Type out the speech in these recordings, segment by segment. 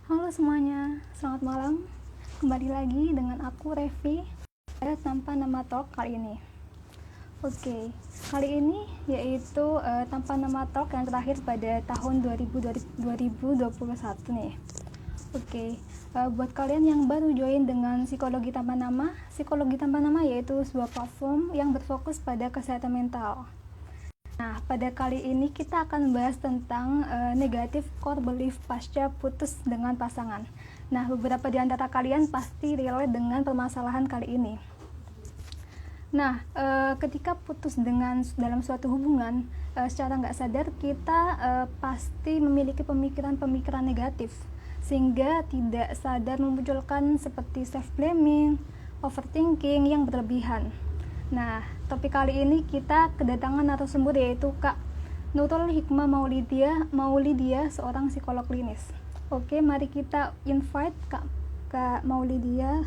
Halo semuanya, selamat malam. Kembali lagi dengan aku Revi pada Tanpa Nama Talk kali ini. Oke, kali ini yaitu Tanpa Nama Talk yang terakhir pada tahun 2021 nih. Oke, buat kalian yang baru join dengan Psikologi Tanpa Nama, Psikologi Tanpa Nama yaitu sebuah platform yang berfokus pada kesehatan mental. Nah, pada kali ini kita akan membahas tentang negatif core belief pasca putus dengan pasangan. Nah, beberapa di antara kalian pasti relate dengan permasalahan kali ini. Nah, ketika putus dalam suatu hubungan, secara nggak sadar kita pasti memiliki pemikiran-pemikiran negatif, sehingga tidak sadar memunculkan seperti self-blaming, overthinking yang berlebihan. Nah, topik kali ini kita kedatangan narasumber yaitu Kak Nurul Hikmah Maulidia, seorang psikolog klinis. Oke, mari kita invite Kak Maulidia.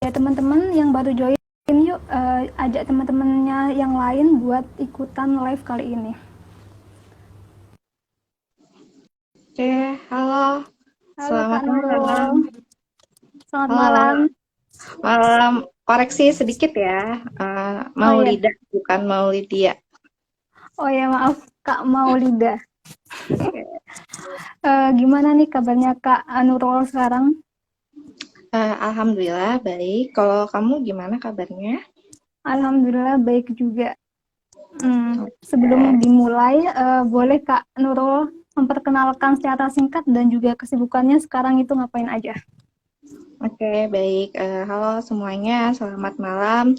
Ya, teman-teman yang baru join, yuk ajak teman-temannya yang lain buat ikutan live kali ini. Oke, halo. Halo Selamat Kak Nurul. malam. Selamat Halo. malam. Malam. Koreksi sedikit ya. Oh iya. Maulida, bukan Maulidia. Oh ya, maaf Kak Maulida. Oke. Gimana nih kabarnya Kak Nurul sekarang? Alhamdulillah baik. Kalau kamu gimana kabarnya? Alhamdulillah baik juga. Sebelum Oke, dimulai, boleh Kak Nurul memperkenalkan secara singkat dan juga kesibukannya sekarang itu ngapain aja? Oke, baik. Halo semuanya, selamat malam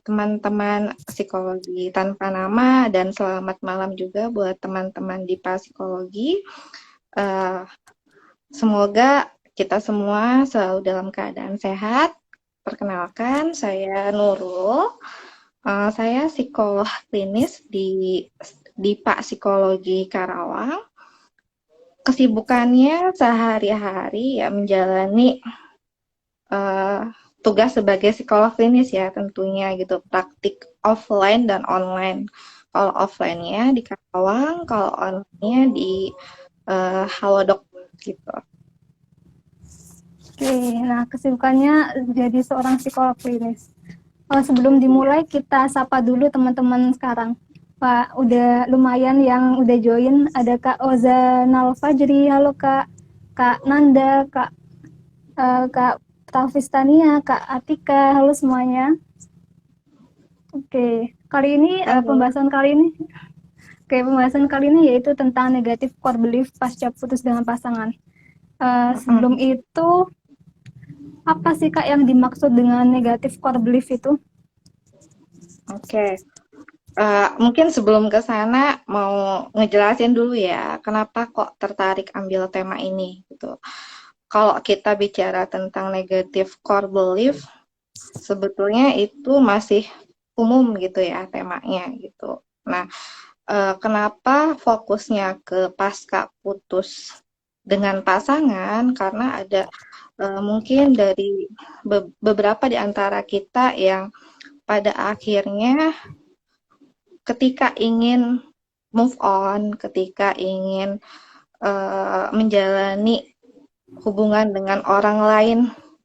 teman-teman psikologi tanpa nama dan selamat malam juga buat teman-teman di Psikologi. Semoga kita semua selalu dalam keadaan sehat. Perkenalkan, saya Nurul. Saya psikolog klinis di Pak Psikologi Karawang. Kesibukannya sehari-hari ya menjalani tugas sebagai psikolog klinis ya tentunya gitu, praktik offline dan online. Kalau offline-nya di Karawang, kalau online-nya di Halodoc gitu. Oke, nah kesibukannya jadi seorang psikolog klinis. Sebelum dimulai kita sapa dulu teman-teman sekarang. Pak, udah lumayan yang udah join. Ada Kak Ozanal Fajri, halo Kak. Kak Nanda, Kak Tafistania, Kak Atika, halo semuanya. Oke, Halo. pembahasan kali ini yaitu tentang negatif core belief pasca putus dengan pasangan. Sebelum itu, apa sih Kak yang dimaksud dengan negatif core belief itu? Oke. Mungkin sebelum ke sana mau ngejelasin dulu ya, kenapa kok tertarik ambil tema ini gitu. Kalau kita bicara tentang negative core belief, sebetulnya itu masih umum gitu ya temanya gitu. Nah, kenapa fokusnya ke pasca putus dengan pasangan? Karena ada mungkin dari beberapa di antara kita yang pada akhirnya ketika ingin move on, ketika ingin menjalani hubungan dengan orang lain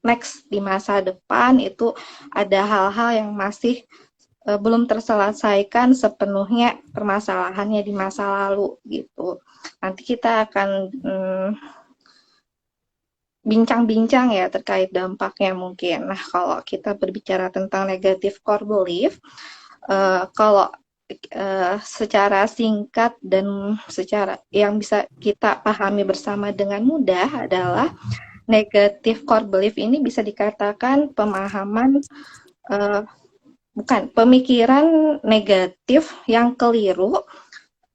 next di masa depan, itu ada hal-hal yang masih belum terselesaikan sepenuhnya permasalahannya di masa lalu gitu. Nanti kita akan bincang-bincang ya terkait dampaknya mungkin. Nah, kalau kita berbicara tentang negative core belief, kalau secara singkat dan secara yang bisa kita pahami bersama dengan mudah adalah negative core belief ini bisa dikatakan pemahaman bukan pemikiran negatif yang keliru.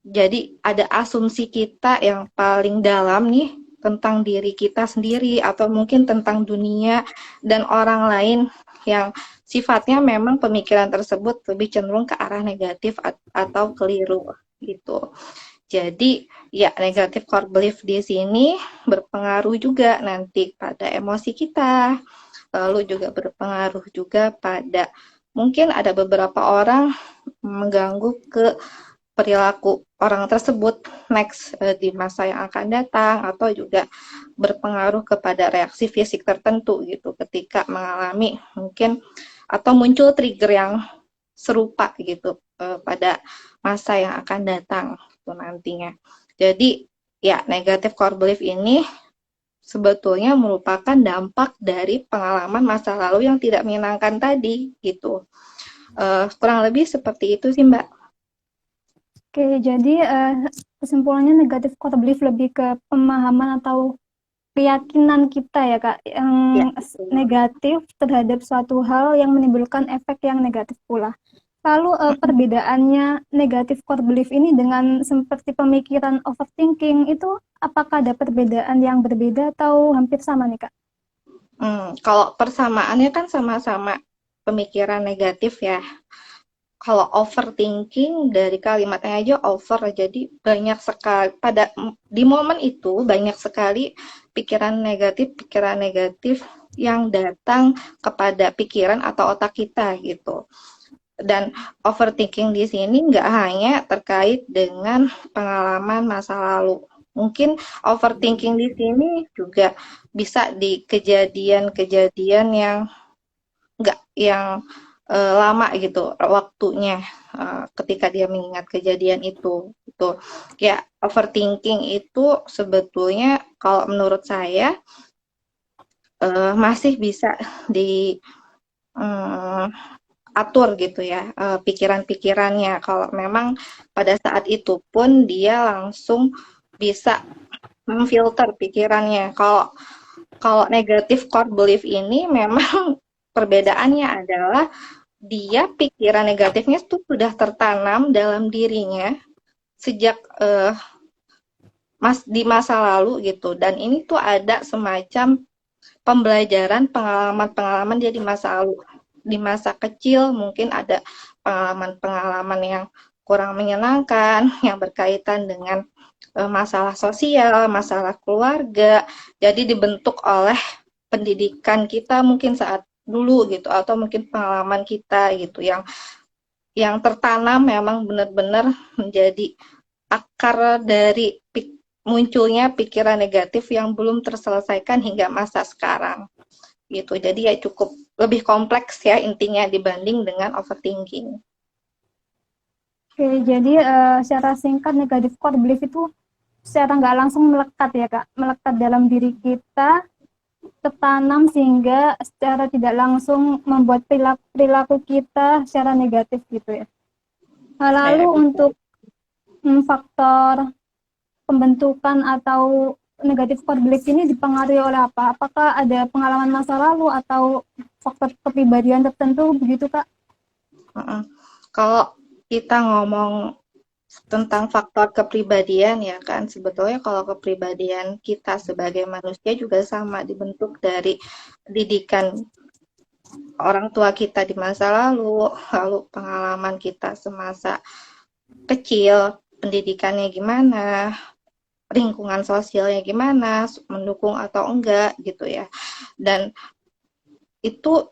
Jadi ada asumsi kita yang paling dalam nih tentang diri kita sendiri atau mungkin tentang dunia dan orang lain yang sifatnya memang pemikiran tersebut lebih cenderung ke arah negatif atau keliru gitu. Jadi ya negatif core belief di sini berpengaruh juga nanti pada emosi kita, lalu juga berpengaruh juga pada mungkin ada beberapa orang mengganggu ke perilaku orang tersebut next di masa yang akan datang, atau juga berpengaruh kepada reaksi fisik tertentu gitu ketika mengalami mungkin atau muncul trigger yang serupa gitu pada masa yang akan datang gitu nantinya. Jadi ya, negative core belief ini sebetulnya merupakan dampak dari pengalaman masa lalu yang tidak menyenangkan tadi gitu. Kurang lebih seperti itu sih, Mbak. Oke, jadi kesimpulannya negatif core belief lebih ke pemahaman atau keyakinan kita ya Kak, yang Ya. negatif terhadap suatu hal yang menimbulkan efek yang negatif pula. Lalu perbedaannya negatif core belief ini dengan seperti pemikiran overthinking itu, apakah ada perbedaan yang berbeda atau hampir sama nih Kak? Kalau persamaannya kan sama-sama pemikiran negatif ya. Kalau overthinking dari kalimatnya aja over, jadi banyak sekali di momen itu banyak sekali pikiran negatif yang datang kepada pikiran atau otak kita gitu. Dan overthinking di sini nggak hanya terkait dengan pengalaman masa lalu. Mungkin overthinking di sini juga bisa di kejadian-kejadian yang lama gitu waktunya, ketika dia mengingat kejadian itu gitu. Ya, overthinking itu sebetulnya kalau menurut saya masih bisa di atur gitu ya, pikiran-pikirannya, kalau memang pada saat itu pun dia langsung bisa memfilter pikirannya. Kalau kalau negatif core belief ini memang perbedaannya adalah dia pikiran negatifnya itu sudah tertanam dalam dirinya sejak di masa lalu gitu, dan ini tuh ada semacam pembelajaran pengalaman-pengalaman dia di masa lalu, di masa kecil mungkin ada pengalaman-pengalaman yang kurang menyenangkan yang berkaitan dengan masalah sosial, masalah keluarga, jadi dibentuk oleh pendidikan kita mungkin saat dulu gitu, atau mungkin pengalaman kita gitu yang tertanam memang benar-benar menjadi akar dari munculnya pikiran negatif yang belum terselesaikan hingga masa sekarang gitu. Jadi ya cukup lebih kompleks ya intinya dibanding dengan overthinking. Oke, jadi secara singkat negatif core belief itu secara nggak langsung melekat ya Kak, melekat dalam diri kita, tertanam sehingga secara tidak langsung membuat perilaku kita secara negatif gitu ya. Nah, Ya, lalu bisa. untuk faktor pembentukan atau negatif core belief ini dipengaruhi oleh apa? Apakah ada pengalaman masa lalu atau faktor kepribadian tertentu begitu Kak? Kalau kita ngomong tentang faktor kepribadian ya kan, sebetulnya kalau kepribadian kita sebagai manusia juga sama dibentuk dari didikan orang tua kita di masa lalu, lalu pengalaman kita semasa kecil, pendidikannya gimana, lingkungan sosialnya gimana, mendukung atau enggak gitu ya. Dan itu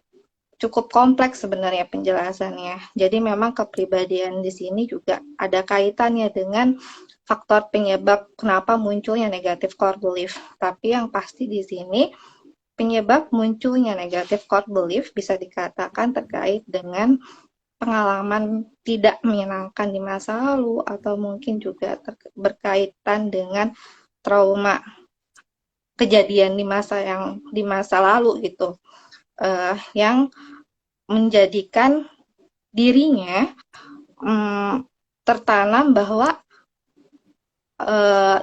cukup kompleks sebenarnya penjelasannya. Jadi memang kepribadian di sini juga ada kaitannya dengan faktor penyebab kenapa munculnya negatif core belief. Tapi yang pasti di sini penyebab munculnya negatif core belief bisa dikatakan terkait dengan pengalaman tidak menyenangkan di masa lalu, atau mungkin juga berkaitan dengan trauma kejadian di masa lalu gitu, yang menjadikan dirinya tertanam bahwa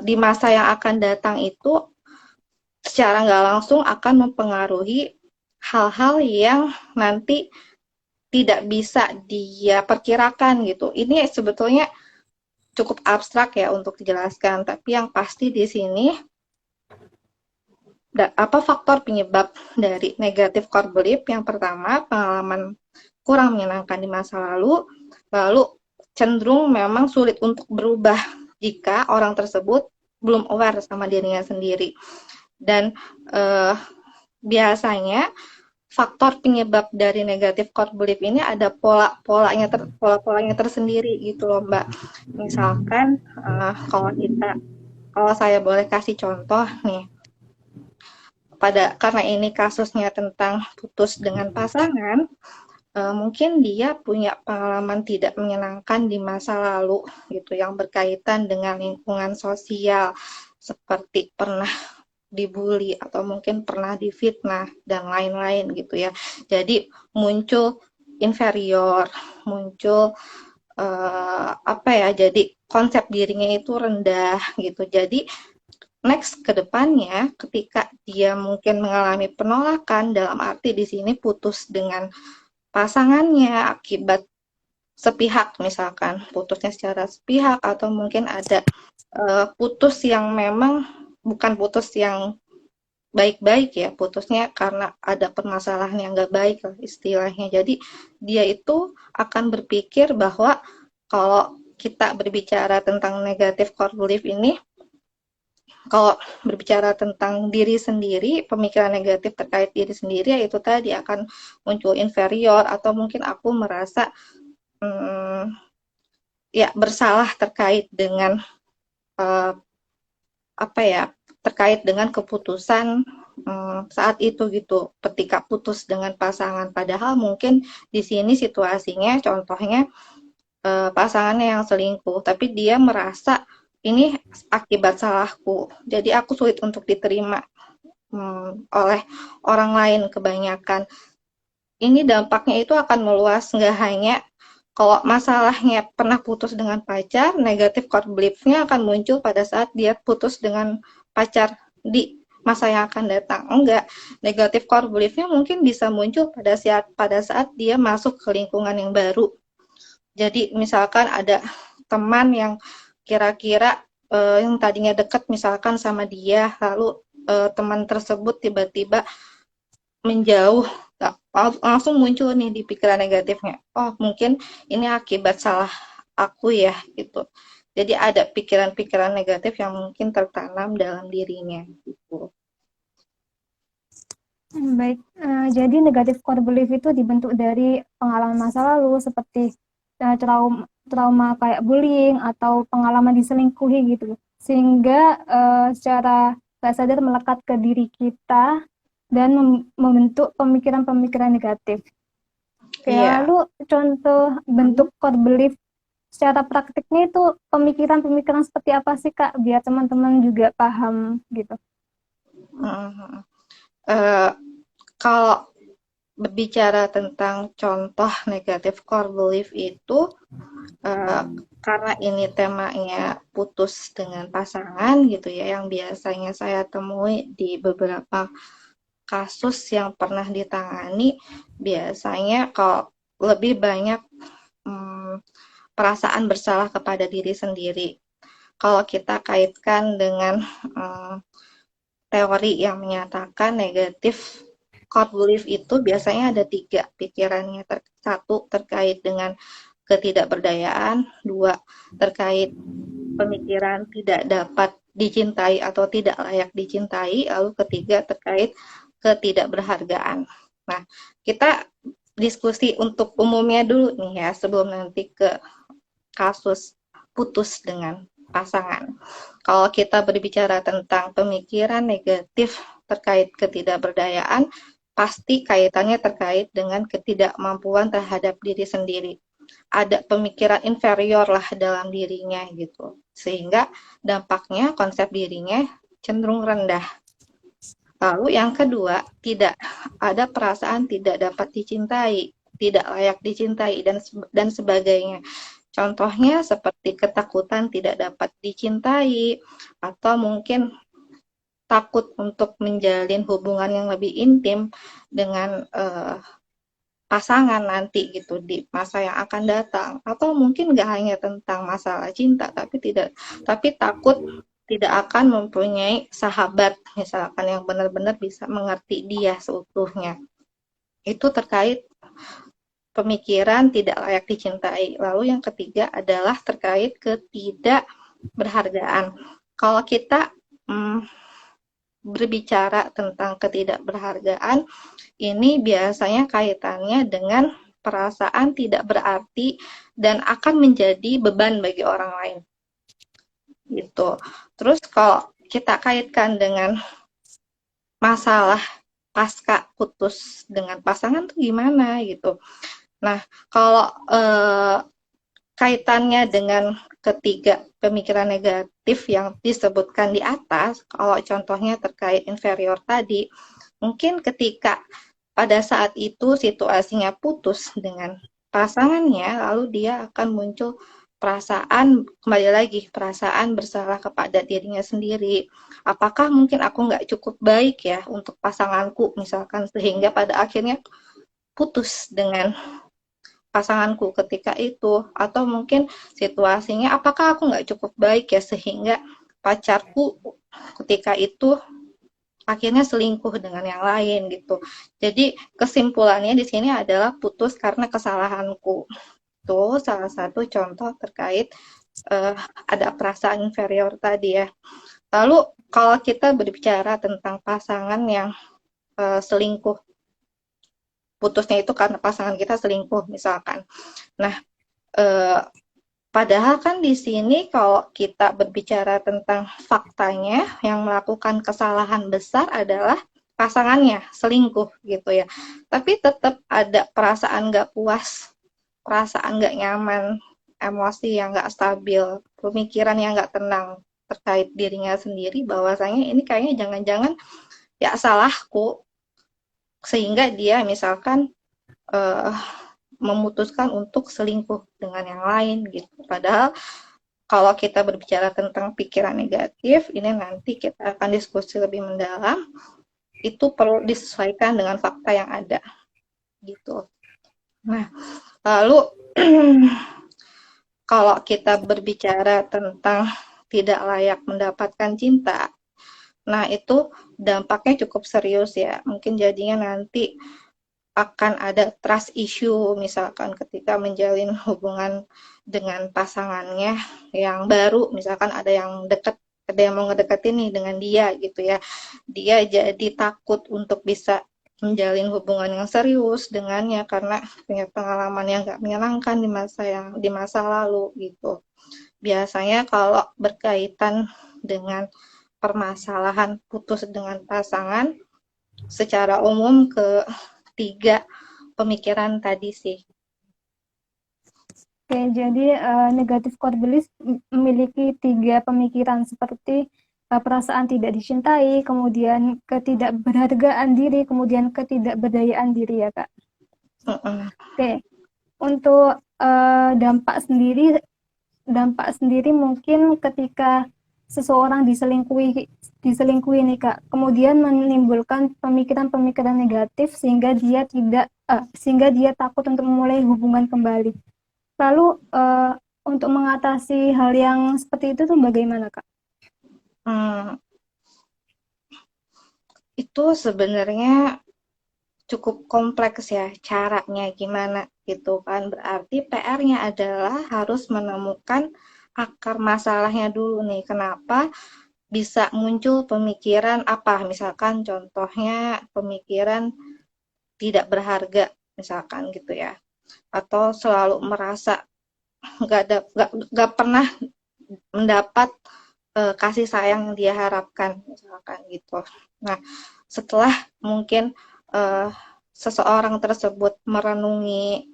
di masa yang akan datang itu secara nggak langsung akan mempengaruhi hal-hal yang nanti tidak bisa dia perkirakan gitu. Ini sebetulnya cukup abstrak ya untuk dijelaskan, tapi yang pasti di sini apa faktor penyebab dari negatif core belief? Yang pertama, pengalaman kurang menyenangkan di masa lalu, lalu cenderung memang sulit untuk berubah jika orang tersebut belum aware sama dirinya sendiri. Dan biasanya faktor penyebab dari negatif core belief ini ada pola-polanya tersendiri gitu loh Mbak. Misalkan kalau saya boleh kasih contoh nih, karena ini kasusnya tentang putus dengan pasangan, mungkin dia punya pengalaman tidak menyenangkan di masa lalu gitu yang berkaitan dengan lingkungan sosial, seperti pernah dibully atau mungkin pernah difitnah dan lain-lain gitu ya. Jadi muncul inferior, muncul jadi konsep dirinya itu rendah gitu. Jadi next ke depannya ketika dia mungkin mengalami penolakan, dalam arti di sini putus dengan pasangannya akibat sepihak, misalkan putusnya secara sepihak, atau mungkin ada putus yang memang bukan putus yang baik-baik ya, putusnya karena ada permasalahan yang nggak baik lah istilahnya. Jadi dia itu akan berpikir bahwa kalau kita berbicara tentang negatif core belief ini, kalau berbicara tentang diri sendiri, pemikiran negatif terkait diri sendiri, yaitu tadi akan muncul inferior, atau mungkin aku merasa ya bersalah terkait dengan uh, terkait dengan keputusan saat itu gitu, ketika putus dengan pasangan. Padahal mungkin di sini situasinya, contohnya pasangannya yang selingkuh, tapi dia merasa ini akibat salahku, jadi aku sulit untuk diterima oleh orang lain kebanyakan. Ini dampaknya itu akan meluas, nggak hanya kalau masalahnya pernah putus dengan pacar, negatif core belief-nya akan muncul pada saat dia putus dengan pacar di masa yang akan datang. Enggak, negatif core belief-nya mungkin bisa muncul pada saat dia masuk ke lingkungan yang baru. Jadi misalkan ada teman yang kira-kira yang tadinya dekat misalkan sama dia, lalu teman tersebut tiba-tiba menjauh, langsung muncul nih di pikiran negatifnya, oh mungkin ini akibat salah aku ya gitu. Jadi ada pikiran-pikiran negatif yang mungkin tertanam dalam dirinya gitu. Baik, jadi negatif core belief itu dibentuk dari pengalaman masa lalu seperti trauma kayak bullying atau pengalaman diselingkuhi gitu, sehingga secara tak sadar melekat ke diri kita dan membentuk pemikiran-pemikiran negatif. Oke, Iya. lalu contoh bentuk core belief secara praktiknya itu pemikiran-pemikiran seperti apa sih Kak, biar teman-teman juga paham gitu. Kalau berbicara tentang contoh negatif core belief itu, karena ini temanya putus dengan pasangan gitu ya, yang biasanya saya temui di beberapa kasus yang pernah ditangani, biasanya kalau lebih banyak perasaan bersalah kepada diri sendiri. Kalau kita kaitkan dengan teori yang menyatakan negatif core belief itu biasanya ada 3 pikirannya. Satu, terkait dengan ketidakberdayaan. 2, terkait pemikiran tidak dapat dicintai atau tidak layak dicintai. Lalu ketiga, terkait ketidakberhargaan. Nah, kita diskusi untuk umumnya dulu nih ya, sebelum nanti ke kasus putus dengan pasangan. Kalau kita berbicara tentang pemikiran negatif terkait ketidakberdayaan, pasti kaitannya terkait dengan ketidakmampuan terhadap diri sendiri. Ada pemikiran inferior lah dalam dirinya gitu. Sehingga dampaknya konsep dirinya cenderung rendah. Lalu yang kedua, tidak ada perasaan tidak dapat dicintai, tidak layak dicintai dan sebagainya. Contohnya seperti ketakutan tidak dapat dicintai, atau mungkin takut untuk menjalin hubungan yang lebih intim dengan pasangan nanti gitu di masa yang akan datang, atau mungkin nggak hanya tentang masalah cinta, tapi takut tidak akan mempunyai sahabat misalkan yang benar-benar bisa mengerti dia seutuhnya. Itu terkait pemikiran tidak layak dicintai. Lalu yang ketiga adalah terkait ketidakberhargaan. Kalau kita berbicara tentang ketidakberhargaan, ini biasanya kaitannya dengan perasaan tidak berarti dan akan menjadi beban bagi orang lain gitu. Terus kalau kita kaitkan dengan masalah pasca putus dengan pasangan tuh gimana gitu. Nah, kalau kaitannya dengan ketiga pemikiran negatif yang disebutkan di atas, kalau contohnya terkait inferior tadi, mungkin ketika pada saat itu situasinya putus dengan pasangannya, lalu dia akan muncul perasaan, kembali lagi, perasaan bersalah kepada dirinya sendiri. Apakah mungkin aku nggak cukup baik ya untuk pasanganku, misalkan, sehingga pada akhirnya putus dengan pasanganku ketika itu, atau mungkin situasinya apakah aku nggak cukup baik ya sehingga pacarku ketika itu akhirnya selingkuh dengan yang lain gitu. Jadi kesimpulannya di sini adalah putus karena kesalahanku. Itu salah satu contoh terkait ada perasaan inferior tadi ya. Lalu kalau kita berbicara tentang pasangan yang selingkuh, putusnya itu karena pasangan kita selingkuh misalkan. Nah, padahal kan di sini kalau kita berbicara tentang faktanya, yang melakukan kesalahan besar adalah pasangannya, selingkuh gitu ya. Tapi tetap ada perasaan nggak puas, perasaan nggak nyaman, emosi yang nggak stabil, pemikiran yang nggak tenang terkait dirinya sendiri, bahwasanya ini kayaknya jangan-jangan ya salahku, sehingga dia misalkan uh, memutuskan untuk selingkuh dengan yang lain gitu. Padahal kalau kita berbicara tentang pikiran negatif, ini nanti kita akan diskusi lebih mendalam, itu perlu disesuaikan dengan fakta yang ada gitu. Nah, lalu kalau kita berbicara tentang tidak layak mendapatkan cinta, nah itu dampaknya cukup serius ya. Mungkin jadinya nanti akan ada trust issue misalkan ketika menjalin hubungan dengan pasangannya yang baru, misalkan ada yang deket, ada yang mau ngedeketin nih dengan dia gitu ya, dia jadi takut untuk bisa menjalin hubungan yang serius dengannya karena punya pengalaman yang gak menyenangkan di masa lalu gitu. Biasanya kalau berkaitan dengan permasalahan putus dengan pasangan, secara umum ke tiga pemikiran tadi sih. Oke, jadi negatif core belief memiliki 3 pemikiran seperti perasaan tidak dicintai, kemudian ketidakberhargaan diri, kemudian ketidakberdayaan diri ya Kak. Oke, untuk dampak sendiri mungkin ketika seseorang diselingkuhi nih Kak, kemudian menimbulkan pemikiran-pemikiran negatif sehingga dia takut untuk memulai hubungan kembali. Lalu untuk mengatasi hal yang seperti itu tuh bagaimana Kak? Itu sebenarnya cukup kompleks ya caranya gimana gitu kan. Berarti PR-nya adalah harus menemukan akar masalahnya dulu nih. Kenapa bisa muncul pemikiran apa? Misalkan contohnya pemikiran tidak berharga misalkan gitu ya. Atau selalu merasa nggak pernah mendapat kasih sayang yang dia harapkan misalkan gitu. Nah, setelah mungkin seseorang tersebut merenungi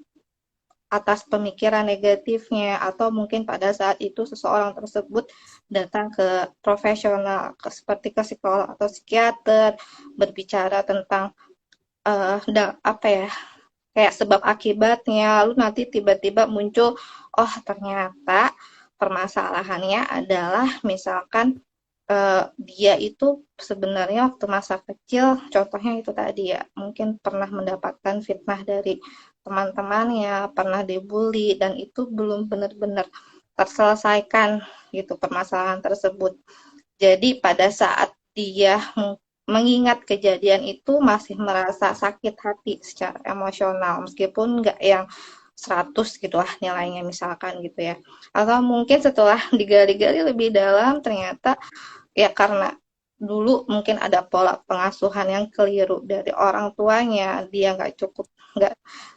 atas pemikiran negatifnya, atau mungkin pada saat itu seseorang tersebut datang ke profesional seperti ke psikolog atau psikiater, berbicara tentang apa ya, kayak sebab akibatnya, lalu nanti tiba-tiba muncul, oh ternyata permasalahannya adalah misalkan dia itu sebenarnya waktu masa kecil, contohnya itu tadi ya, mungkin pernah mendapatkan fitnah dari teman-temannya, pernah dibully, dan itu belum benar-benar terselesaikan gitu permasalahan tersebut. Jadi pada saat dia mengingat kejadian itu masih merasa sakit hati secara emosional, meskipun nggak yang 100 gitu lah nilainya misalkan gitu ya. Atau mungkin setelah digali-gali lebih dalam ternyata ya karena dulu mungkin ada pola pengasuhan yang keliru dari orang tuanya, dia nggak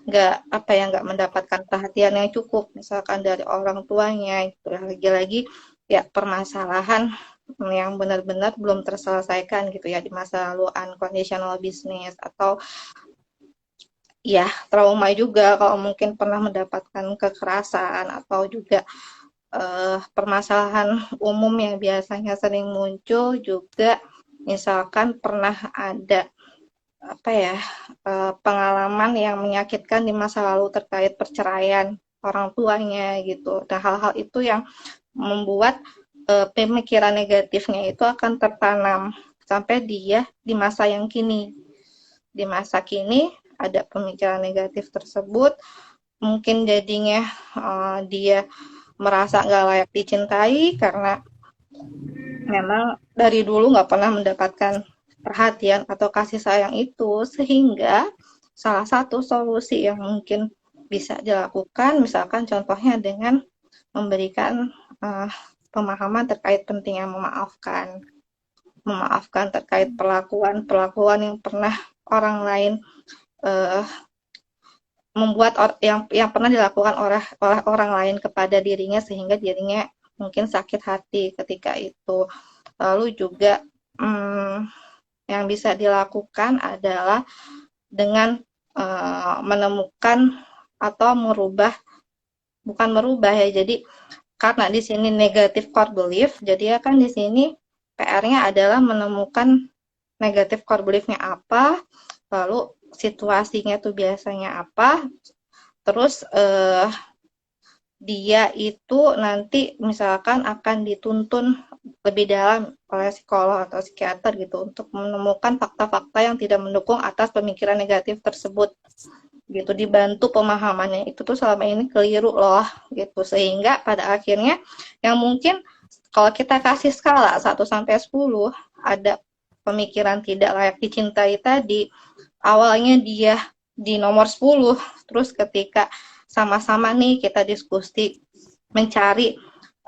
nggak apa ya nggak mendapatkan perhatian yang cukup misalkan dari orang tuanya gitu. Lagi-lagi ya permasalahan yang benar-benar belum terselesaikan gitu ya di masa lalu, unconditional business, atau ya trauma juga kalau mungkin pernah mendapatkan kekerasan, atau juga permasalahan umum yang biasanya sering muncul juga, misalkan pernah ada apa ya pengalaman yang menyakitkan di masa lalu terkait perceraian orang tuanya gitu. Nah, hal-hal itu yang membuat pemikiran negatifnya itu akan tertanam sampai dia di masa yang kini. Di masa kini ada pemikiran negatif tersebut, mungkin jadinya dia merasa nggak layak dicintai karena memang dari dulu nggak pernah mendapatkan perhatian atau kasih sayang itu, sehingga salah satu solusi yang mungkin bisa dilakukan, misalkan contohnya dengan memberikan pemahaman terkait pentingnya memaafkan, memaafkan terkait perlakuan-perlakuan yang pernah orang lain uh, membuat yang pernah dilakukan oleh orang lain kepada dirinya, sehingga dirinya mungkin sakit hati ketika itu. Lalu juga yang bisa dilakukan adalah dengan menemukan atau bukan merubah ya. Jadi karena di sini negatif core belief, jadi ya kan di sini PR-nya adalah menemukan negatif core belief-nya apa, lalu situasinya tuh biasanya apa, terus dia itu nanti misalkan akan dituntun lebih dalam oleh psikolog atau psikiater gitu untuk menemukan fakta-fakta yang tidak mendukung atas pemikiran negatif tersebut gitu, dibantu pemahamannya itu tuh selama ini keliru loh gitu, sehingga pada akhirnya yang mungkin kalau kita kasih skala 1 sampai 10, ada pemikiran tidak layak dicintai tadi, awalnya dia di nomor 10, terus ketika sama-sama nih kita diskusi mencari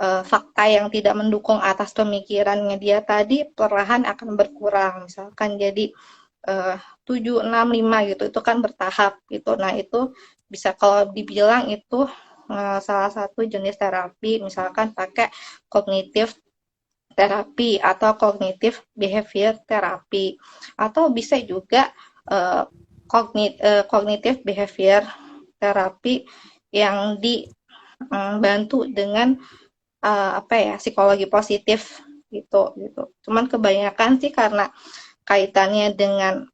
fakta yang tidak mendukung atas pemikirannya dia tadi, perlahan akan berkurang, misalkan jadi 7, 6, 5 gitu, itu kan bertahap gitu. Nah itu bisa kalau dibilang itu salah satu jenis terapi, misalkan pakai kognitif terapi atau kognitif behavior terapi, atau bisa juga kognitif behavior terapi yang dibantu dengan apa ya psikologi positif gitu. Cuman kebanyakan sih karena kaitannya dengan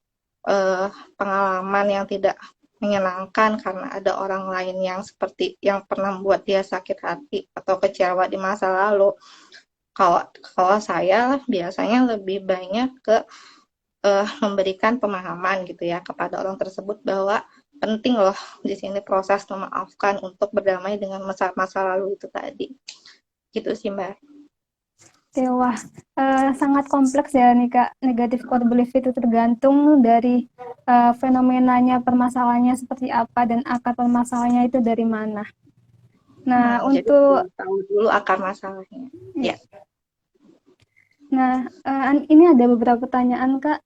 pengalaman yang tidak menyenangkan karena ada orang lain yang seperti yang pernah membuat dia sakit hati atau kecewa di masa lalu. Kalau saya biasanya lebih banyak ke memberikan pemahaman gitu ya kepada orang tersebut bahwa penting loh di sini proses memaafkan untuk berdamai dengan masa lalu itu tadi. Gitu sih Mbak. Wah, sangat kompleks ya nih Kak. Negatif core belief itu tergantung dari fenomenanya, permasalahannya seperti apa, dan akar permasalahannya itu dari mana. Nah, Jadi untuk tahu dulu akar masalahnya. Ya. Nah, ini ada beberapa pertanyaan Kak.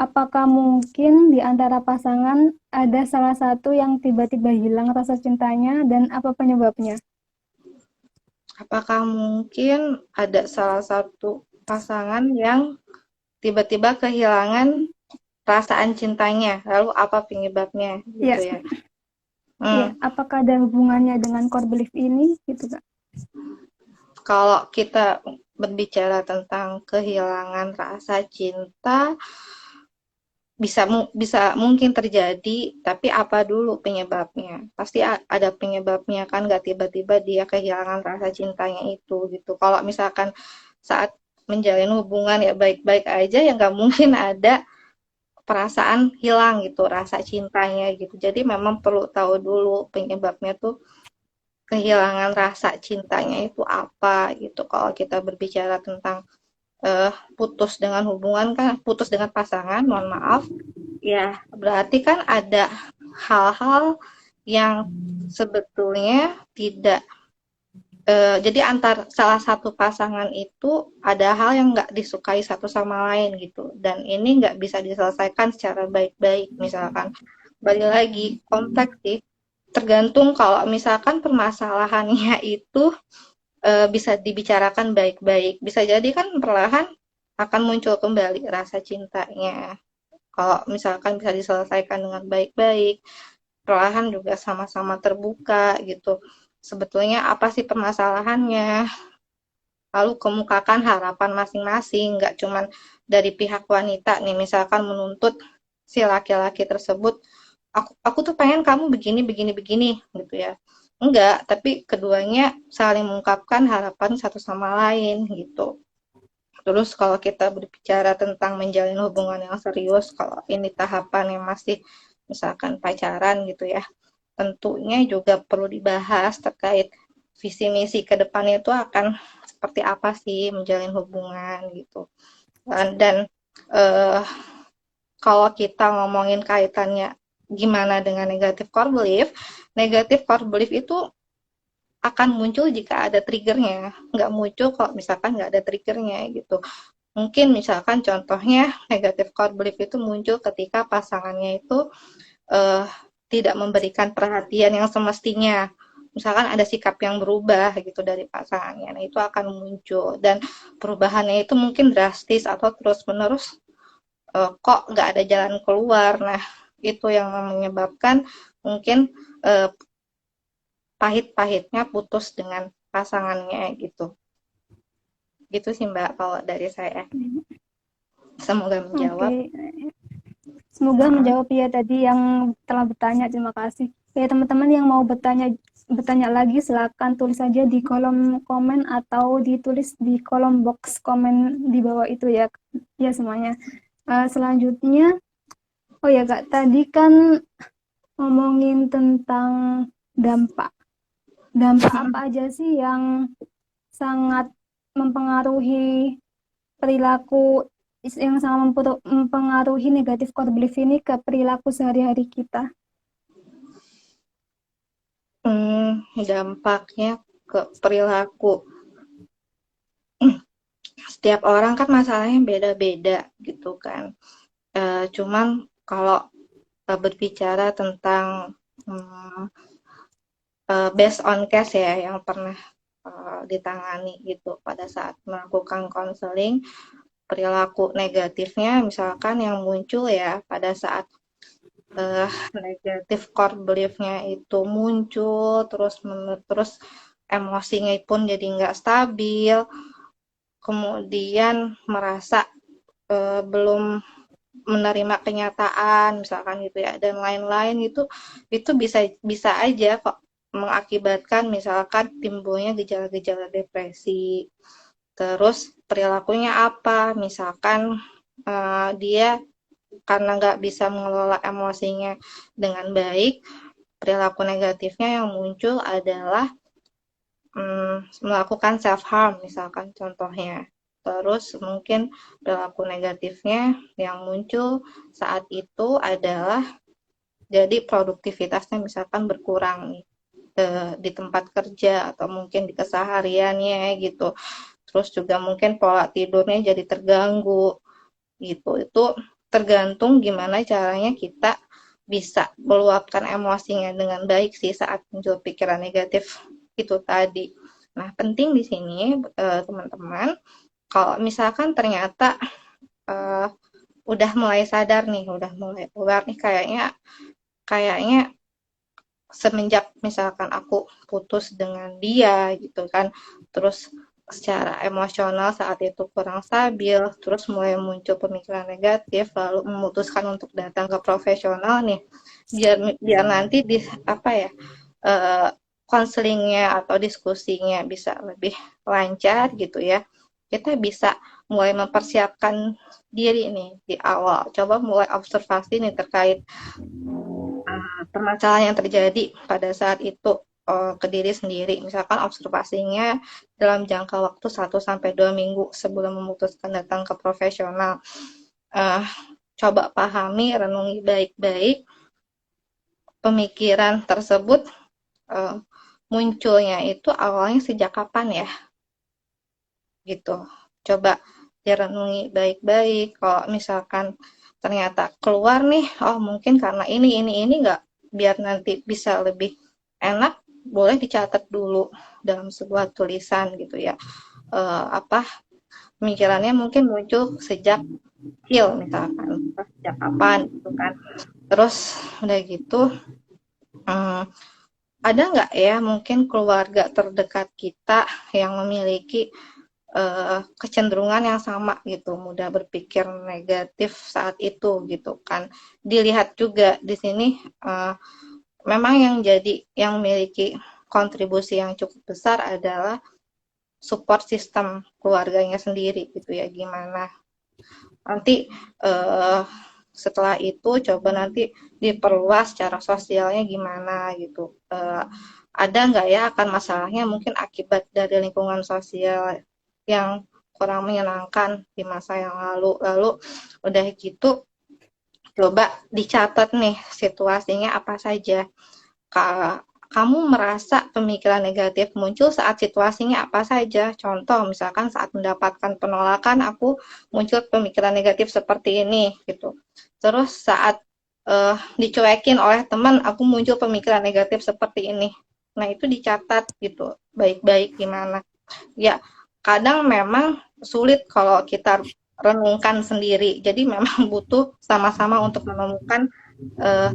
Apakah mungkin di antara pasangan ada salah satu yang tiba-tiba hilang rasa cintanya, dan apa penyebabnya? Apakah mungkin ada salah satu pasangan yang tiba-tiba kehilangan perasaan cintanya? Lalu apa penyebabnya Ya, gitu ya? ya. Apakah ada hubungannya dengan core belief ini, gitu Kak? Kalau kita berbicara tentang kehilangan rasa cinta, bisa mungkin terjadi, tapi apa dulu penyebabnya? Pasti ada penyebabnya kan, nggak tiba-tiba dia kehilangan rasa cintanya itu gitu. Kalau misalkan saat menjalin hubungan ya baik-baik aja, ya nggak mungkin ada perasaan hilang gitu, rasa cintanya gitu. Jadi memang perlu tahu dulu penyebabnya tuh kehilangan rasa cintanya itu apa gitu. Kalau kita berbicara tentang putus dengan hubungan kan, putus dengan pasangan, mohon maaf, ya berarti kan ada hal-hal yang sebetulnya tidak Jadi antar salah satu pasangan itu ada hal yang nggak disukai satu sama lain gitu, dan ini nggak bisa diselesaikan secara baik-baik. Misalkan balik lagi kompleks sih, tergantung kalau misalkan permasalahannya itu bisa dibicarakan baik-baik, bisa jadi kan perlahan akan muncul kembali rasa cintanya. Kalau misalkan bisa diselesaikan dengan baik-baik, perlahan juga sama-sama terbuka gitu. Sebetulnya apa sih permasalahannya? Lalu kemukakan harapan masing-masing, nggak cuman dari pihak wanita nih, misalkan menuntut si laki-laki tersebut, aku tuh pengen kamu begini, begini, begini, gitu ya. Enggak, tapi keduanya saling mengungkapkan harapan satu sama lain, gitu. Terus kalau kita berbicara tentang menjalin hubungan yang serius, kalau ini tahapan yang masih misalkan pacaran gitu ya, tentunya juga perlu dibahas terkait visi misi ke depannya itu akan seperti apa sih menjalin hubungan gitu. Dan eh, kalau kita ngomongin kaitannya gimana dengan negatif core belief itu akan muncul jika ada triggernya. Nggak muncul kalau misalkan nggak ada triggernya gitu. Mungkin misalkan contohnya negatif core belief itu muncul ketika pasangannya itu eh, tidak memberikan perhatian yang semestinya. Misalkan ada sikap yang berubah gitu dari pasangannya, nah itu akan muncul, dan perubahannya itu mungkin drastis atau terus-menerus, kok nggak ada jalan keluar. Nah itu yang menyebabkan mungkin eh, pahit-pahitnya putus dengan pasangannya gitu. Gitu sih Mbak kalau dari saya. Semoga menjawab. Oke, semoga menjawab ya tadi yang telah bertanya. Terima kasih. Ya teman-teman yang mau bertanya lagi silakan tulis saja di kolom komen atau ditulis di kolom box komen di bawah itu ya. Ya semuanya. Selanjutnya, oh ya Kak, tadi kan ngomongin tentang dampak. Dampak apa aja sih yang sangat mempengaruhi perilaku, yang sangat mempengaruhi negatif core belief ini ke perilaku sehari-hari kita? Dampaknya ke perilaku. Setiap orang kan masalahnya beda-beda gitu kan. Cuman kalau berbicara tentang hmm, based on case ya yang pernah ditangani gitu pada saat melakukan konseling, perilaku negatifnya misalkan yang muncul ya pada saat negatif core belief-nya itu muncul terus emosinya pun jadi nggak stabil, kemudian merasa belum menerima kenyataan misalkan gitu ya, dan lain-lain itu bisa bisa aja kok mengakibatkan misalkan timbulnya gejala-gejala depresi. Terus perilakunya apa, misalkan dia karena nggak bisa mengelola emosinya dengan baik, perilaku negatifnya yang muncul adalah melakukan self harm misalkan contohnya. Terus mungkin perilaku negatifnya yang muncul saat itu adalah jadi produktivitasnya misalkan berkurang nih di tempat kerja atau mungkin di kesehariannya gitu. Terus juga mungkin pola tidurnya jadi terganggu gitu. Itu tergantung gimana caranya kita bisa meluapkan emosinya dengan baik sih saat muncul pikiran negatif itu tadi. Nah, penting di sini teman-teman, kalau misalkan ternyata uh, udah mulai sadar nih, udah mulai aware nih, kayaknya semenjak misalkan aku putus dengan dia gitu kan, terus secara emosional saat itu kurang stabil, terus mulai muncul pemikiran negatif, lalu memutuskan untuk datang ke profesional nih, biar biar nanti di apa ya, konselingnya atau diskusinya bisa lebih lancar gitu ya. Kita bisa mulai mempersiapkan diri nih di awal. Coba mulai observasi nih terkait permasalahan yang terjadi pada saat itu ke diri sendiri. Misalkan observasinya dalam jangka waktu 1 sampai 2 minggu sebelum memutuskan datang ke profesional. Uh, Coba pahami, renungi baik-baik pemikiran tersebut, uh, munculnya itu awalnya sejak kapan ya, gitu. Coba direnungi baik-baik. Kalau misalkan ternyata keluar nih, oh mungkin karena ini nggak, biar nanti bisa lebih enak, boleh dicatat dulu dalam sebuah tulisan gitu ya. Apa pemikirannya mungkin muncul sejak kecil misalkan, sejak kapan gitu kan. Terus udah gitu, hmm, ada nggak ya mungkin keluarga terdekat kita yang memiliki kecenderungan yang sama gitu, mudah berpikir negatif saat itu gitu kan. Dilihat juga di sini memang yang memiliki kontribusi yang cukup besar adalah support sistem keluarganya sendiri gitu ya, gimana. Nanti setelah itu coba nanti diperluas cara sosialnya gimana gitu. Ada nggak ya akan masalahnya mungkin akibat dari lingkungan sosial yang kurang menyenangkan di masa yang lalu. Lalu udah gitu coba dicatat nih situasinya apa saja. Kamu merasa pemikiran negatif muncul saat situasinya apa saja? Contoh, misalkan saat mendapatkan penolakan, aku muncul pemikiran negatif seperti ini, gitu. Terus saat dicuekin oleh teman, aku muncul pemikiran negatif seperti ini. Nah, itu dicatat gitu, baik-baik gimana. Ya, kadang memang sulit kalau kita renungkan sendiri. Jadi memang butuh sama-sama untuk menemukan eh,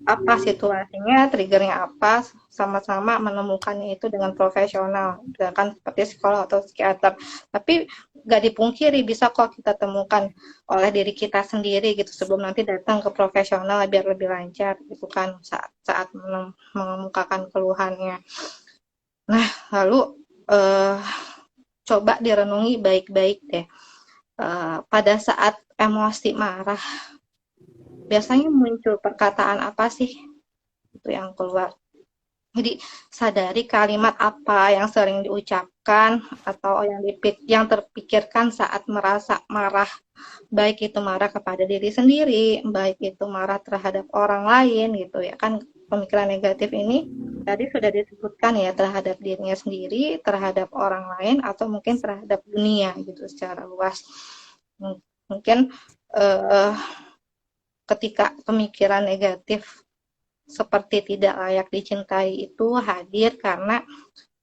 apa situasinya, triggernya apa, sama-sama menemukannya itu dengan profesional, misalkan seperti psikolog atau psikiater. Tapi nggak dipungkiri bisa kok kita temukan oleh diri kita sendiri gitu sebelum nanti datang ke profesional biar lebih lancar gitu kan saat mengemukakan keluhannya. Nah, lalu eh, coba direnungi baik-baik deh. Pada saat emosi marah, biasanya muncul perkataan apa sih itu yang keluar? Jadi sadari kalimat apa yang sering diucapkan atau yang terpikirkan saat merasa marah, baik itu marah kepada diri sendiri, baik itu marah terhadap orang lain gitu ya kan. Pemikiran negatif ini tadi sudah disebutkan ya, terhadap dirinya sendiri, terhadap orang lain, atau mungkin terhadap dunia gitu secara luas. Mungkin eh, ketika pemikiran negatif seperti tidak layak dicintai itu hadir karena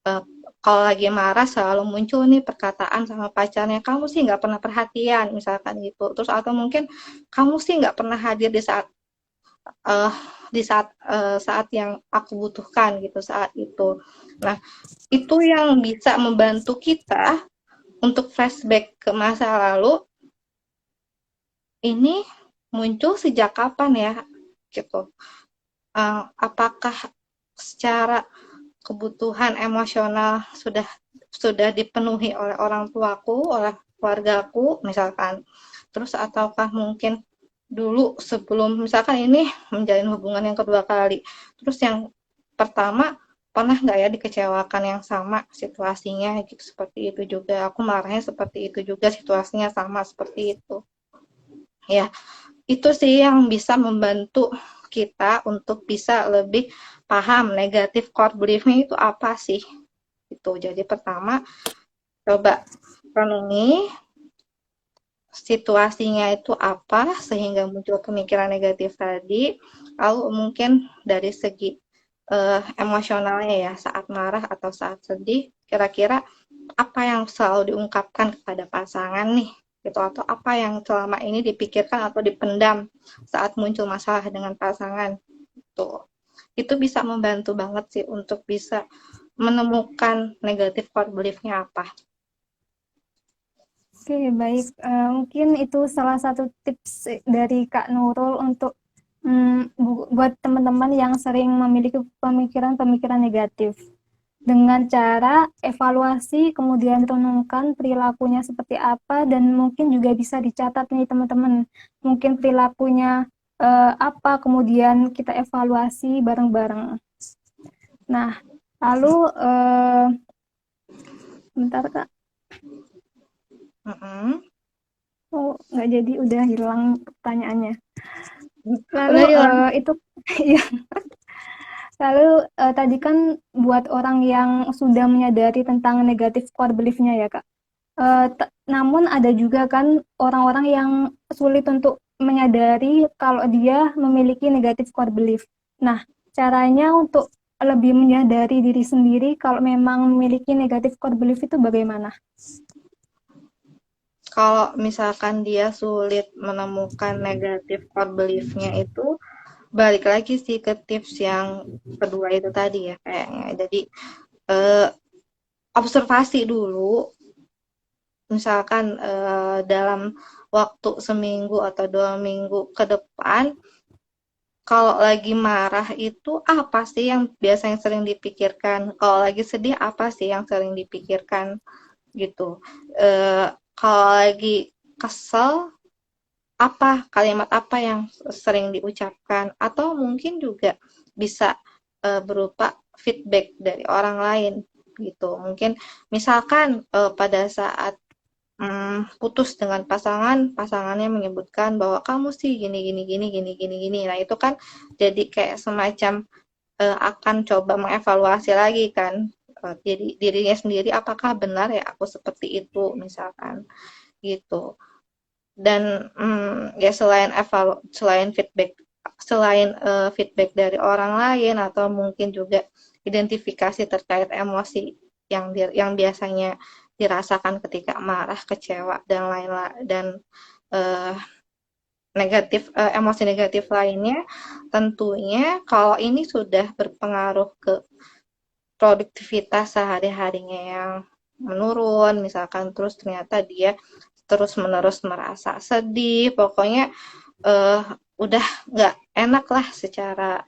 eh, kalau lagi marah selalu muncul nih perkataan sama pacarnya, kamu sih nggak pernah perhatian misalkan gitu. Terus atau mungkin kamu sih nggak pernah hadir eh, saat yang aku butuhkan gitu saat itu. Nah, itu yang bisa membantu kita untuk flashback ke masa lalu, ini muncul sejak kapan ya gitu. Apakah secara kebutuhan emosional sudah dipenuhi oleh orang tuaku, oleh keluargaku misalkan. Terus ataukah mungkin dulu sebelum misalkan ini menjalin hubungan yang kedua kali. Terus yang pertama pernah nggak ya dikecewakan yang sama situasinya gitu, seperti itu juga. Aku marahnya seperti itu juga, situasinya sama seperti itu. Ya, itu sih yang bisa membantu kita untuk bisa lebih paham negatif core belief-nya itu apa sih. Itu. Jadi pertama, coba renungi situasinya itu apa sehingga muncul pemikiran negatif tadi. Lalu mungkin dari segi emosionalnya ya, saat marah atau saat sedih, kira-kira apa yang selalu diungkapkan kepada pasangan nih gitu, atau apa yang selama ini dipikirkan atau dipendam saat muncul masalah dengan pasangan tuh. Itu bisa membantu banget sih untuk bisa menemukan negatif core belief-nya apa. Oke, baik. Mungkin itu salah satu tips dari Kak Nurul untuk buat teman-teman yang sering memiliki pemikiran-pemikiran negatif. Dengan cara evaluasi, kemudian renungkan perilakunya seperti apa, dan mungkin juga bisa dicatat nih teman-teman. Mungkin perilakunya apa, kemudian kita evaluasi bareng-bareng. Nah, lalu bentar Kak. Oh, nggak jadi, udah hilang pertanyaannya. Lalu Udah hilang. itu ya. Lalu tadi kan buat orang yang sudah menyadari tentang negatif core belief-nya ya Kak. Namun ada juga kan orang-orang yang sulit untuk menyadari kalau dia memiliki negatif core belief. Nah, caranya untuk lebih menyadari diri sendiri kalau memang memiliki negatif core belief itu bagaimana? Kalau misalkan dia sulit menemukan negatif core belief-nya itu, balik lagi sih ke tips yang kedua itu tadi ya kayaknya. Jadi eh, observasi dulu, misalkan dalam waktu seminggu atau 2 minggu ke depan, kalau lagi marah itu apa sih yang biasanya sering dipikirkan? Kalau lagi sedih apa sih yang sering dipikirkan gitu? Eh, Kalau lagi kesel apa kalimat apa yang sering diucapkan atau mungkin juga bisa berupa feedback dari orang lain gitu. Mungkin misalkan pada saat putus dengan pasangannya menyebutkan bahwa kamu sih gini gini gini gini gini gini. Nah, itu kan jadi kayak semacam akan coba mengevaluasi lagi kan. Jadi dirinya sendiri apakah benar ya aku seperti itu misalkan gitu. Dan ya selain feedback dari orang lain atau mungkin juga identifikasi terkait emosi yang biasanya dirasakan ketika marah, kecewa dan lain-lain dan eh, emosi negatif lainnya, tentunya kalau ini sudah berpengaruh ke produktivitas sehari-harinya yang menurun, misalkan terus ternyata dia terus-menerus merasa sedih, pokoknya eh, udah nggak enak lah secara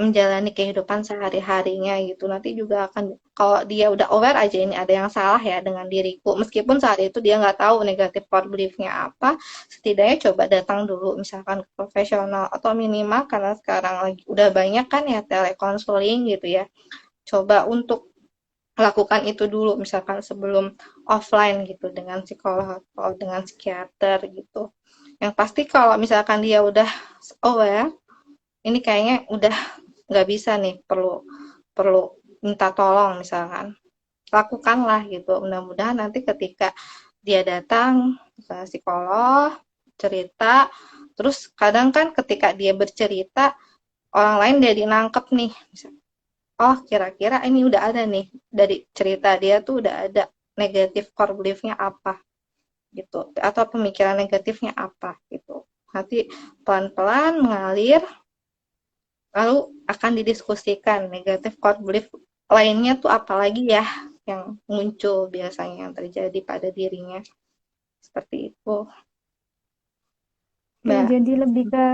menjalani kehidupan sehari-harinya gitu. Nanti juga akan, kalau dia udah aware aja ini ada yang salah ya dengan diriku, meskipun saat itu dia nggak tahu negatif core belief-nya apa, setidaknya coba datang dulu misalkan ke profesional atau minimal karena sekarang lagi udah banyak kan ya telekonseling gitu ya. Coba untuk lakukan itu dulu misalkan sebelum offline gitu dengan psikolog atau dengan psikiater gitu. Yang pasti kalau misalkan dia udah aware, ini kayaknya udah nggak bisa nih, perlu perlu minta tolong misalkan. Lakukanlah gitu. Mudah-mudahan nanti ketika dia datang ke psikolog, cerita, terus kadang kan ketika dia bercerita, orang lain jadi nangkep nih. Oh, kira-kira ini udah ada nih dari cerita dia tuh udah ada negatif core belief-nya apa gitu atau pemikiran negatifnya apa gitu. Nanti pelan-pelan mengalir lalu akan didiskusikan negatif core belief lainnya tuh apalagi ya yang muncul biasanya yang terjadi pada dirinya seperti itu, Ya, Mbak. jadi lebih ke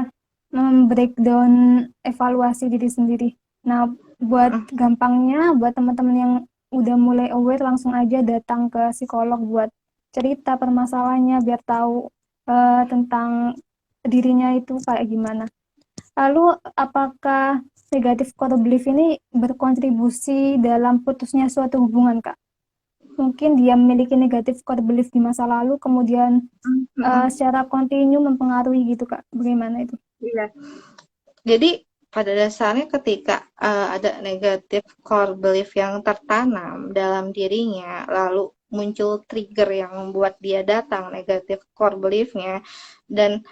breakdown evaluasi diri sendiri. Nah, buat Mm, gampangnya, buat teman-teman yang udah mulai aware, langsung aja datang ke psikolog buat cerita permasalahannya, biar tahu tentang dirinya itu kayak gimana. Lalu, apakah negatif core belief ini berkontribusi dalam putusnya suatu hubungan, Kak? Mungkin dia memiliki negatif core belief di masa lalu, kemudian mm, mm. secara kontinu mempengaruhi gitu, Kak. Bagaimana itu? Iya. Jadi pada dasarnya ketika ada negatif core belief yang tertanam dalam dirinya, lalu muncul trigger yang membuat dia datang negatif core belief-nya, dan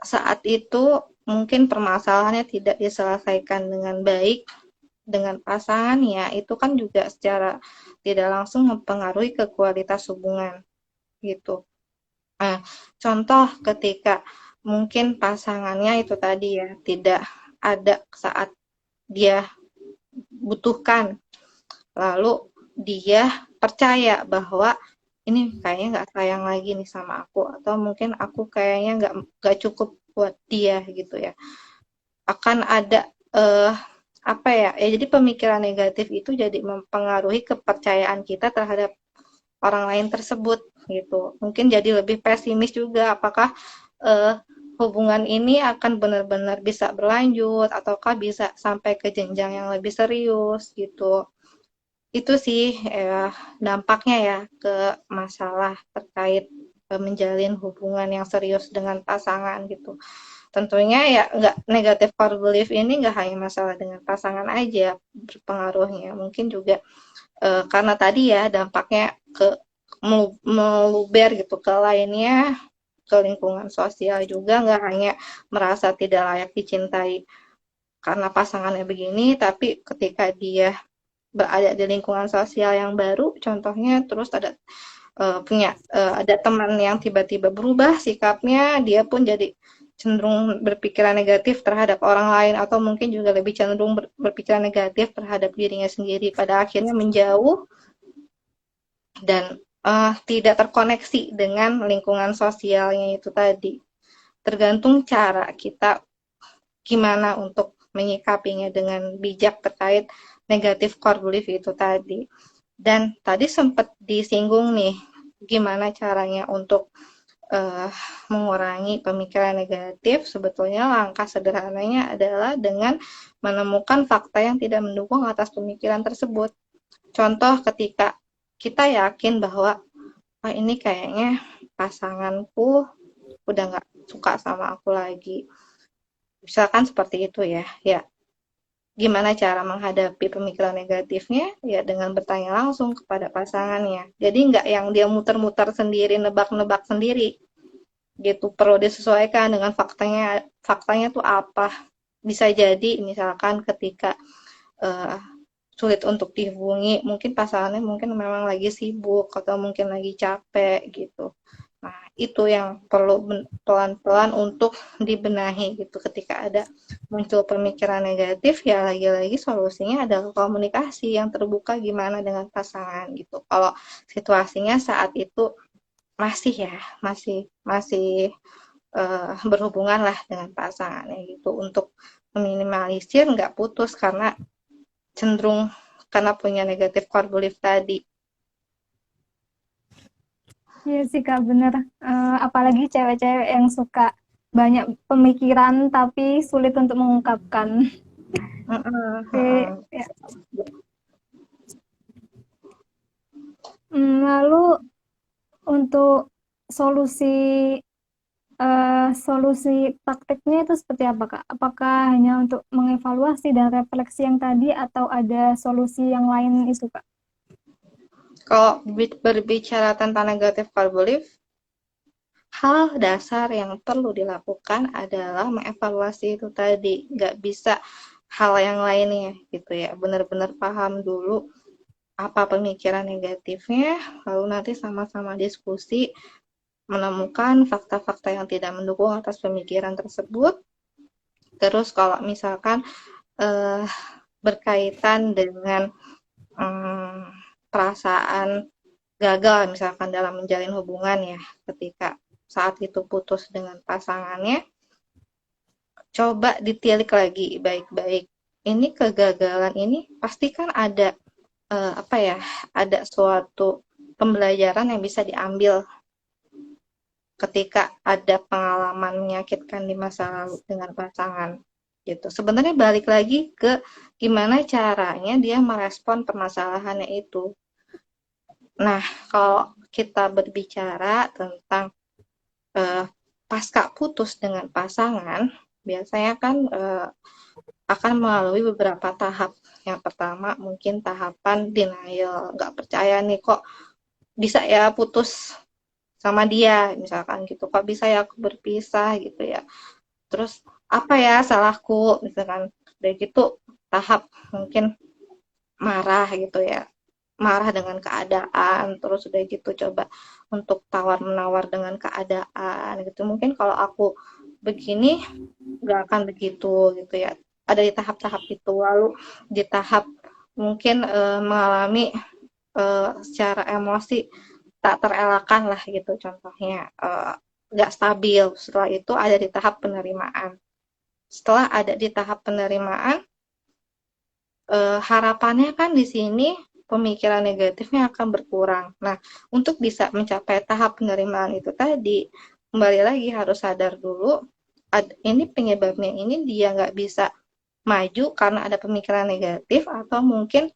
saat itu mungkin permasalahannya tidak diselesaikan dengan baik dengan pasangannya, itu kan juga secara tidak langsung mempengaruhi ke kualitas hubungan gitu. Nah, contoh ketika mungkin pasangannya itu tadi ya tidak ada saat dia butuhkan, lalu dia percaya bahwa ini kayaknya nggak sayang lagi nih sama aku atau mungkin aku kayaknya nggak cukup buat dia gitu ya, akan ada eh, apa ya, ya jadi pemikiran negatif itu jadi mempengaruhi kepercayaan kita terhadap orang lain tersebut gitu. Mungkin jadi lebih pesimis juga apakah eh, hubungan ini akan benar-benar bisa berlanjut ataukah bisa sampai ke jenjang yang lebih serius gitu. Itu sih dampaknya ya ke masalah terkait menjalin hubungan yang serius dengan pasangan gitu. tentunya ya nggak, negatif core belief ini nggak hanya masalah dengan pasangan aja berpengaruhnya, mungkin juga karena tadi ya dampaknya ke meluber gitu ke lainnya, ke lingkungan sosial juga, nggak hanya merasa tidak layak dicintai karena pasangannya begini, tapi ketika dia berada di lingkungan sosial yang baru, contohnya terus ada ada teman yang tiba-tiba berubah sikapnya, dia pun jadi cenderung berpikiran negatif terhadap orang lain, atau mungkin juga lebih cenderung berpikiran negatif terhadap dirinya sendiri, pada akhirnya menjauh dan tidak terkoneksi dengan lingkungan sosialnya itu tadi. Tergantung cara kita gimana untuk menyikapinya dengan bijak terkait negatif core belief itu tadi. Dan tadi sempat disinggung nih, gimana caranya untuk mengurangi pemikiran negatif. Sebetulnya langkah sederhananya adalah dengan menemukan fakta yang tidak mendukung atas pemikiran tersebut. Contoh, ketika kita yakin bahwa ini kayaknya pasanganku udah nggak suka sama aku lagi, misalkan seperti itu ya, gimana cara menghadapi pemikiran negatifnya? Ya dengan bertanya langsung kepada pasangannya. Jadi nggak yang dia muter-muter sendiri, nebak-nebak sendiri. Gitu, perlu disesuaikan dengan faktanya. Faktanya tuh apa? Bisa jadi misalkan ketika sulit untuk dihubungi, mungkin pasangannya mungkin memang lagi sibuk atau mungkin lagi capek gitu. Nah, itu yang perlu pelan-pelan untuk dibenahi gitu. Ketika ada muncul pemikiran negatif, ya lagi-lagi solusinya adalah komunikasi yang terbuka gimana dengan pasangan gitu. Kalau situasinya saat itu masih berhubungan lah dengan pasangannya gitu, untuk meminimalisir nggak putus karena cenderung karena punya negatif core belief tadi. Iya sih Kak, bener. Apalagi cewek-cewek yang suka banyak pemikiran tapi sulit untuk mengungkapkan. Oke, ya. Lalu untuk solusi solusi prakteknya itu seperti apa Kak? Apakah hanya untuk mengevaluasi dan refleksi yang tadi atau ada solusi yang lain itu Kak? Kalau berbicara tentang negatif core belief, hal dasar yang perlu dilakukan adalah mengevaluasi itu tadi. Nggak bisa hal yang lainnya gitu ya. Benar-benar paham dulu apa pemikiran negatifnya, lalu nanti sama-sama diskusi menemukan fakta-fakta yang tidak mendukung atas pemikiran tersebut. Terus kalau misalkan berkaitan dengan perasaan gagal misalkan dalam menjalin hubungan ya, ketika saat itu putus dengan pasangannya, coba ditilik lagi baik-baik. Ini kegagalan ini pasti kan ada ada suatu pembelajaran yang bisa diambil ketika ada pengalaman menyakitkan di masa lalu dengan pasangan gitu. Sebenarnya balik lagi ke gimana caranya dia merespon permasalahannya itu. Nah, kalau kita berbicara tentang pasca putus dengan pasangan, biasanya kan akan melalui beberapa tahap. Yang pertama mungkin tahapan denial, nggak percaya nih kok bisa ya putus sama dia, misalkan gitu, kok bisa ya aku berpisah gitu ya, terus apa ya salahku misalkan, udah gitu tahap mungkin marah gitu ya, marah dengan keadaan, terus udah gitu coba untuk tawar menawar dengan keadaan gitu, mungkin kalau aku begini nggak akan begitu gitu ya, ada di tahap-tahap itu. Lalu di tahap mungkin mengalami secara emosi tak terelakkan lah gitu, contohnya nggak stabil. Setelah itu ada di tahap penerimaan. Setelah ada di tahap penerimaan, harapannya kan di sini pemikiran negatifnya akan berkurang. Nah, untuk bisa mencapai tahap penerimaan itu tadi, kembali lagi harus sadar dulu, ini penyebabnya ini dia nggak bisa maju karena ada pemikiran negatif, atau mungkin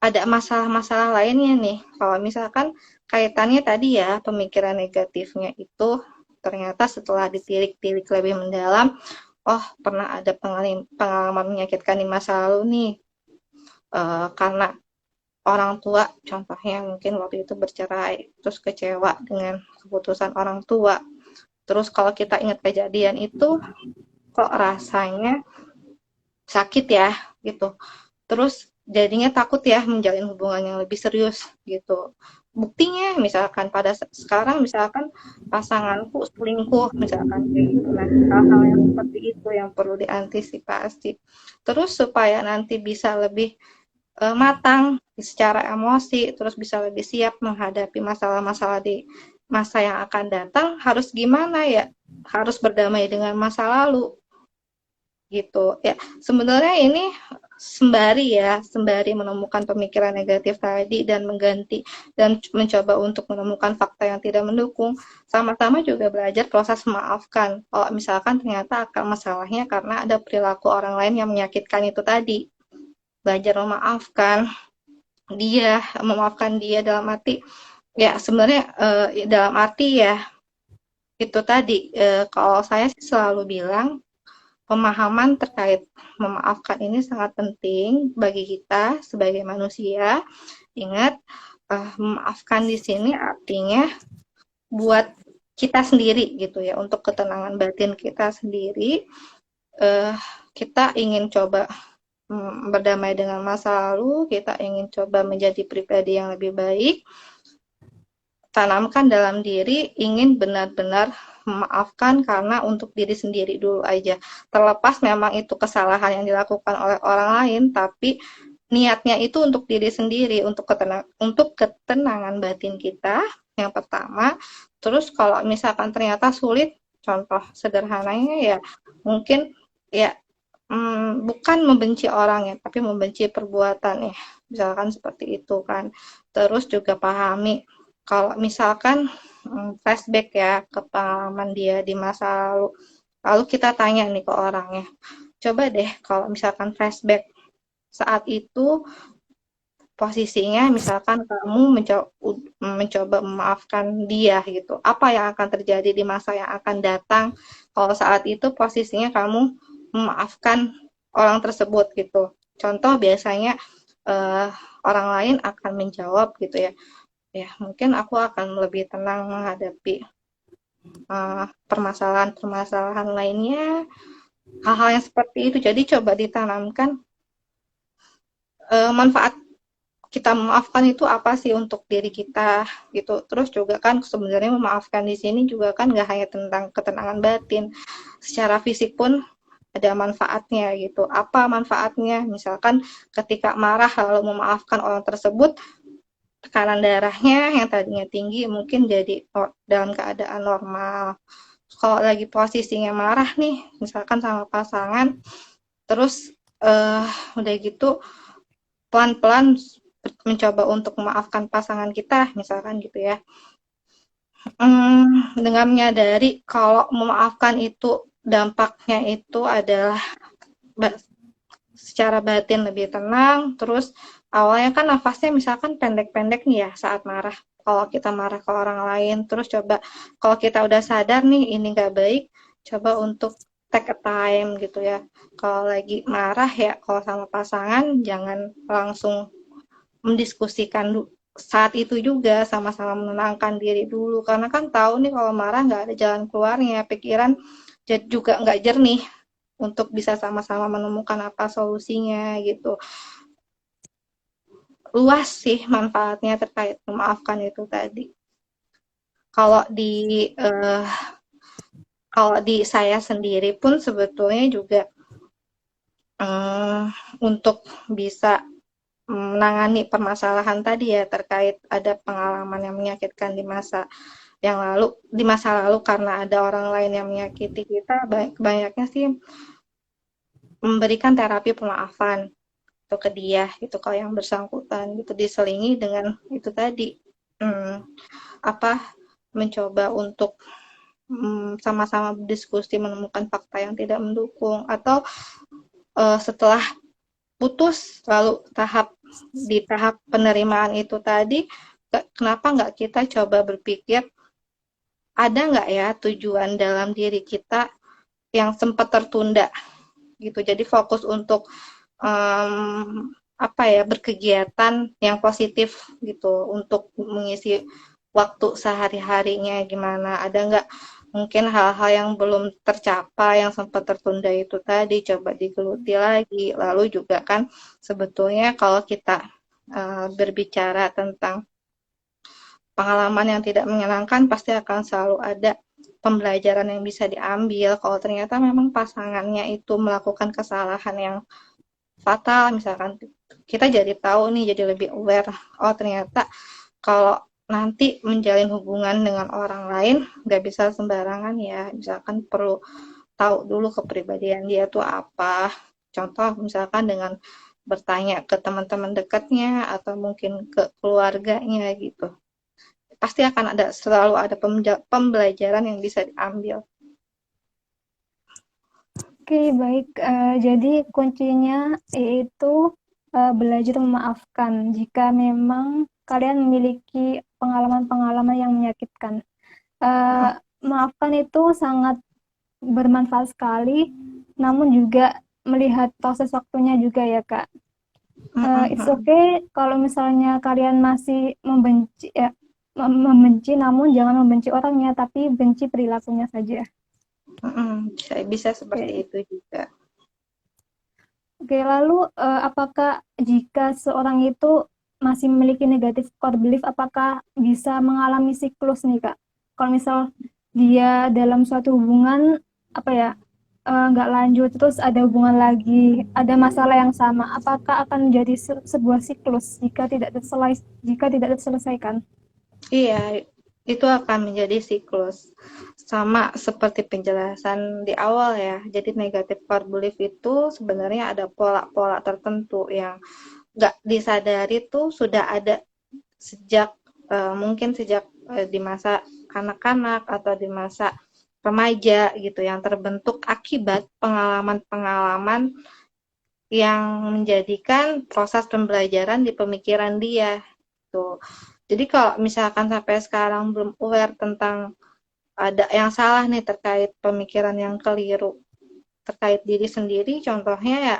ada masalah-masalah lainnya nih. Kalau misalkan kaitannya tadi ya, pemikiran negatifnya itu Ternyata setelah ditilik-tilik lebih mendalam, oh pernah ada pengalaman menyakitkan di masa lalu nih. Karena orang tua, contohnya mungkin waktu itu bercerai, terus kecewa dengan keputusan orang tua. Terus kalau kita ingat kejadian itu, kok rasanya sakit ya, gitu. Terus jadinya takut ya menjalin hubungan yang lebih serius, gitu. Buktinya misalkan sekarang misalkan pasanganku selingkuh misalkan kayak gitu. Nah, hal-hal yang seperti itu yang perlu diantisipasi. Terus supaya nanti bisa lebih matang secara emosi, terus bisa lebih siap menghadapi masalah-masalah di masa yang akan datang, harus gimana ya? Harus berdamai dengan masa lalu, gitu. Ya, sebenarnya ini sembari menemukan pemikiran negatif tadi dan mengganti dan mencoba untuk menemukan fakta yang tidak mendukung, sama-sama juga belajar proses memaafkan. Kalau misalkan ternyata akar masalahnya karena ada perilaku orang lain yang menyakitkan itu tadi, belajar memaafkan dia dalam arti ya sebenarnya dalam arti ya itu tadi kalau saya sih selalu bilang pemahaman terkait memaafkan ini sangat penting bagi kita sebagai manusia. Ingat, memaafkan di sini artinya buat kita sendiri gitu ya, untuk ketenangan batin kita sendiri. Kita ingin coba berdamai dengan masa lalu, kita ingin coba menjadi pribadi yang lebih baik, tanamkan dalam diri ingin benar-benar memaafkan karena untuk diri sendiri dulu aja. Terlepas memang itu kesalahan yang dilakukan oleh orang lain, tapi niatnya itu untuk diri sendiri, untuk ketenangan batin kita yang pertama. Terus kalau misalkan ternyata sulit, contoh sederhananya ya mungkin ya bukan membenci orang ya, tapi membenci perbuatan ya. Misalkan seperti itu kan. Terus juga pahami kalau misalkan flashback ya ke pengalaman dia di masa lalu. Lalu kita tanya nih ke orangnya. Coba deh kalau misalkan flashback saat itu posisinya misalkan kamu mencoba memaafkan dia gitu. Apa yang akan terjadi di masa yang akan datang kalau saat itu posisinya kamu memaafkan orang tersebut gitu. Contoh biasanya orang lain akan menjawab gitu ya. Ya, mungkin aku akan lebih tenang menghadapi permasalahan-permasalahan lainnya, hal-hal yang seperti itu. Jadi coba ditanamkan manfaat kita memaafkan itu apa sih untuk diri kita gitu. Terus juga kan sebenarnya memaafkan di sini juga kan nggak hanya tentang ketenangan batin, secara fisik pun ada manfaatnya gitu. Apa manfaatnya? Misalkan ketika marah lalu memaafkan orang tersebut, tekanan darahnya yang tadinya tinggi mungkin jadi dalam keadaan normal. Kalau lagi posisinya marah nih, misalkan sama pasangan, terus udah gitu pelan-pelan mencoba untuk memaafkan pasangan kita, misalkan gitu ya. Dengan menyadari kalau memaafkan itu dampaknya itu adalah secara batin lebih tenang, terus awalnya kan nafasnya misalkan pendek-pendek nih ya saat marah. Kalau kita marah ke orang lain, terus coba kalau kita udah sadar nih ini nggak baik, coba untuk take a time gitu ya. Kalau lagi marah ya, kalau sama pasangan jangan langsung mendiskusikan saat itu juga, sama-sama menenangkan diri dulu. Karena kan tahu nih kalau marah nggak ada jalan keluarnya, pikiran juga nggak jernih untuk bisa sama-sama menemukan apa solusinya gitu. Luas sih manfaatnya terkait memaafkan itu tadi. Kalau di saya sendiri pun sebetulnya juga untuk bisa menangani permasalahan tadi ya terkait ada pengalaman yang menyakitkan di masa lalu karena ada orang lain yang menyakiti kita, banyaknya sih memberikan terapi pemaafan itu ke dia itu kalau yang bersangkutan gitu, diselingi dengan itu tadi mencoba untuk sama-sama berdiskusi menemukan fakta yang tidak mendukung, atau setelah putus lalu di tahap penerimaan itu tadi, kenapa nggak kita coba berpikir ada nggak ya tujuan dalam diri kita yang sempat tertunda gitu. Jadi fokus untuk apa ya, berkegiatan yang positif gitu untuk mengisi waktu sehari-harinya gimana. Ada nggak mungkin hal-hal yang belum tercapai yang sempat tertunda itu tadi coba digeluti lagi. Lalu juga kan sebetulnya kalau kita berbicara tentang pengalaman yang tidak menyenangkan pasti akan selalu ada pembelajaran yang bisa diambil. Kalau ternyata memang pasangannya itu melakukan kesalahan yang fatal, misalkan kita jadi tahu nih, jadi lebih aware. Oh ternyata kalau nanti menjalin hubungan dengan orang lain nggak bisa sembarangan ya. Misalkan perlu tahu dulu kepribadian dia tuh apa. Contoh misalkan dengan bertanya ke teman-teman dekatnya atau mungkin ke keluarganya gitu. Pasti akan ada, selalu ada pembelajaran yang bisa diambil. Oke, baik. Jadi kuncinya yaitu belajar memaafkan jika memang kalian memiliki pengalaman-pengalaman yang menyakitkan. Eh, Maafkan itu sangat bermanfaat sekali, namun juga melihat proses waktunya juga ya, Kak. It's okay kalau misalnya kalian masih membenci, ya, membenci, namun jangan membenci orangnya, tapi benci perilakunya saja. Bisa seperti Oke. itu juga. Oke, lalu apakah jika seorang itu masih memiliki negatif core belief, apakah bisa mengalami siklus nih, Kak? Kalau misal dia dalam suatu hubungan, apa ya, nggak lanjut, terus ada hubungan lagi, ada masalah yang sama, apakah akan menjadi sebuah siklus jika tidak terselesaikan? Iya, itu akan menjadi siklus. Sama seperti penjelasan di awal ya. Jadi negatif core belief itu sebenarnya ada pola-pola tertentu yang nggak disadari tuh sudah ada sejak mungkin sejak di masa kanak-kanak atau di masa remaja gitu, yang terbentuk akibat pengalaman-pengalaman yang menjadikan proses pembelajaran di pemikiran dia tuh. Jadi kalau misalkan sampai sekarang belum aware tentang ada yang salah nih terkait pemikiran yang keliru terkait diri sendiri, contohnya ya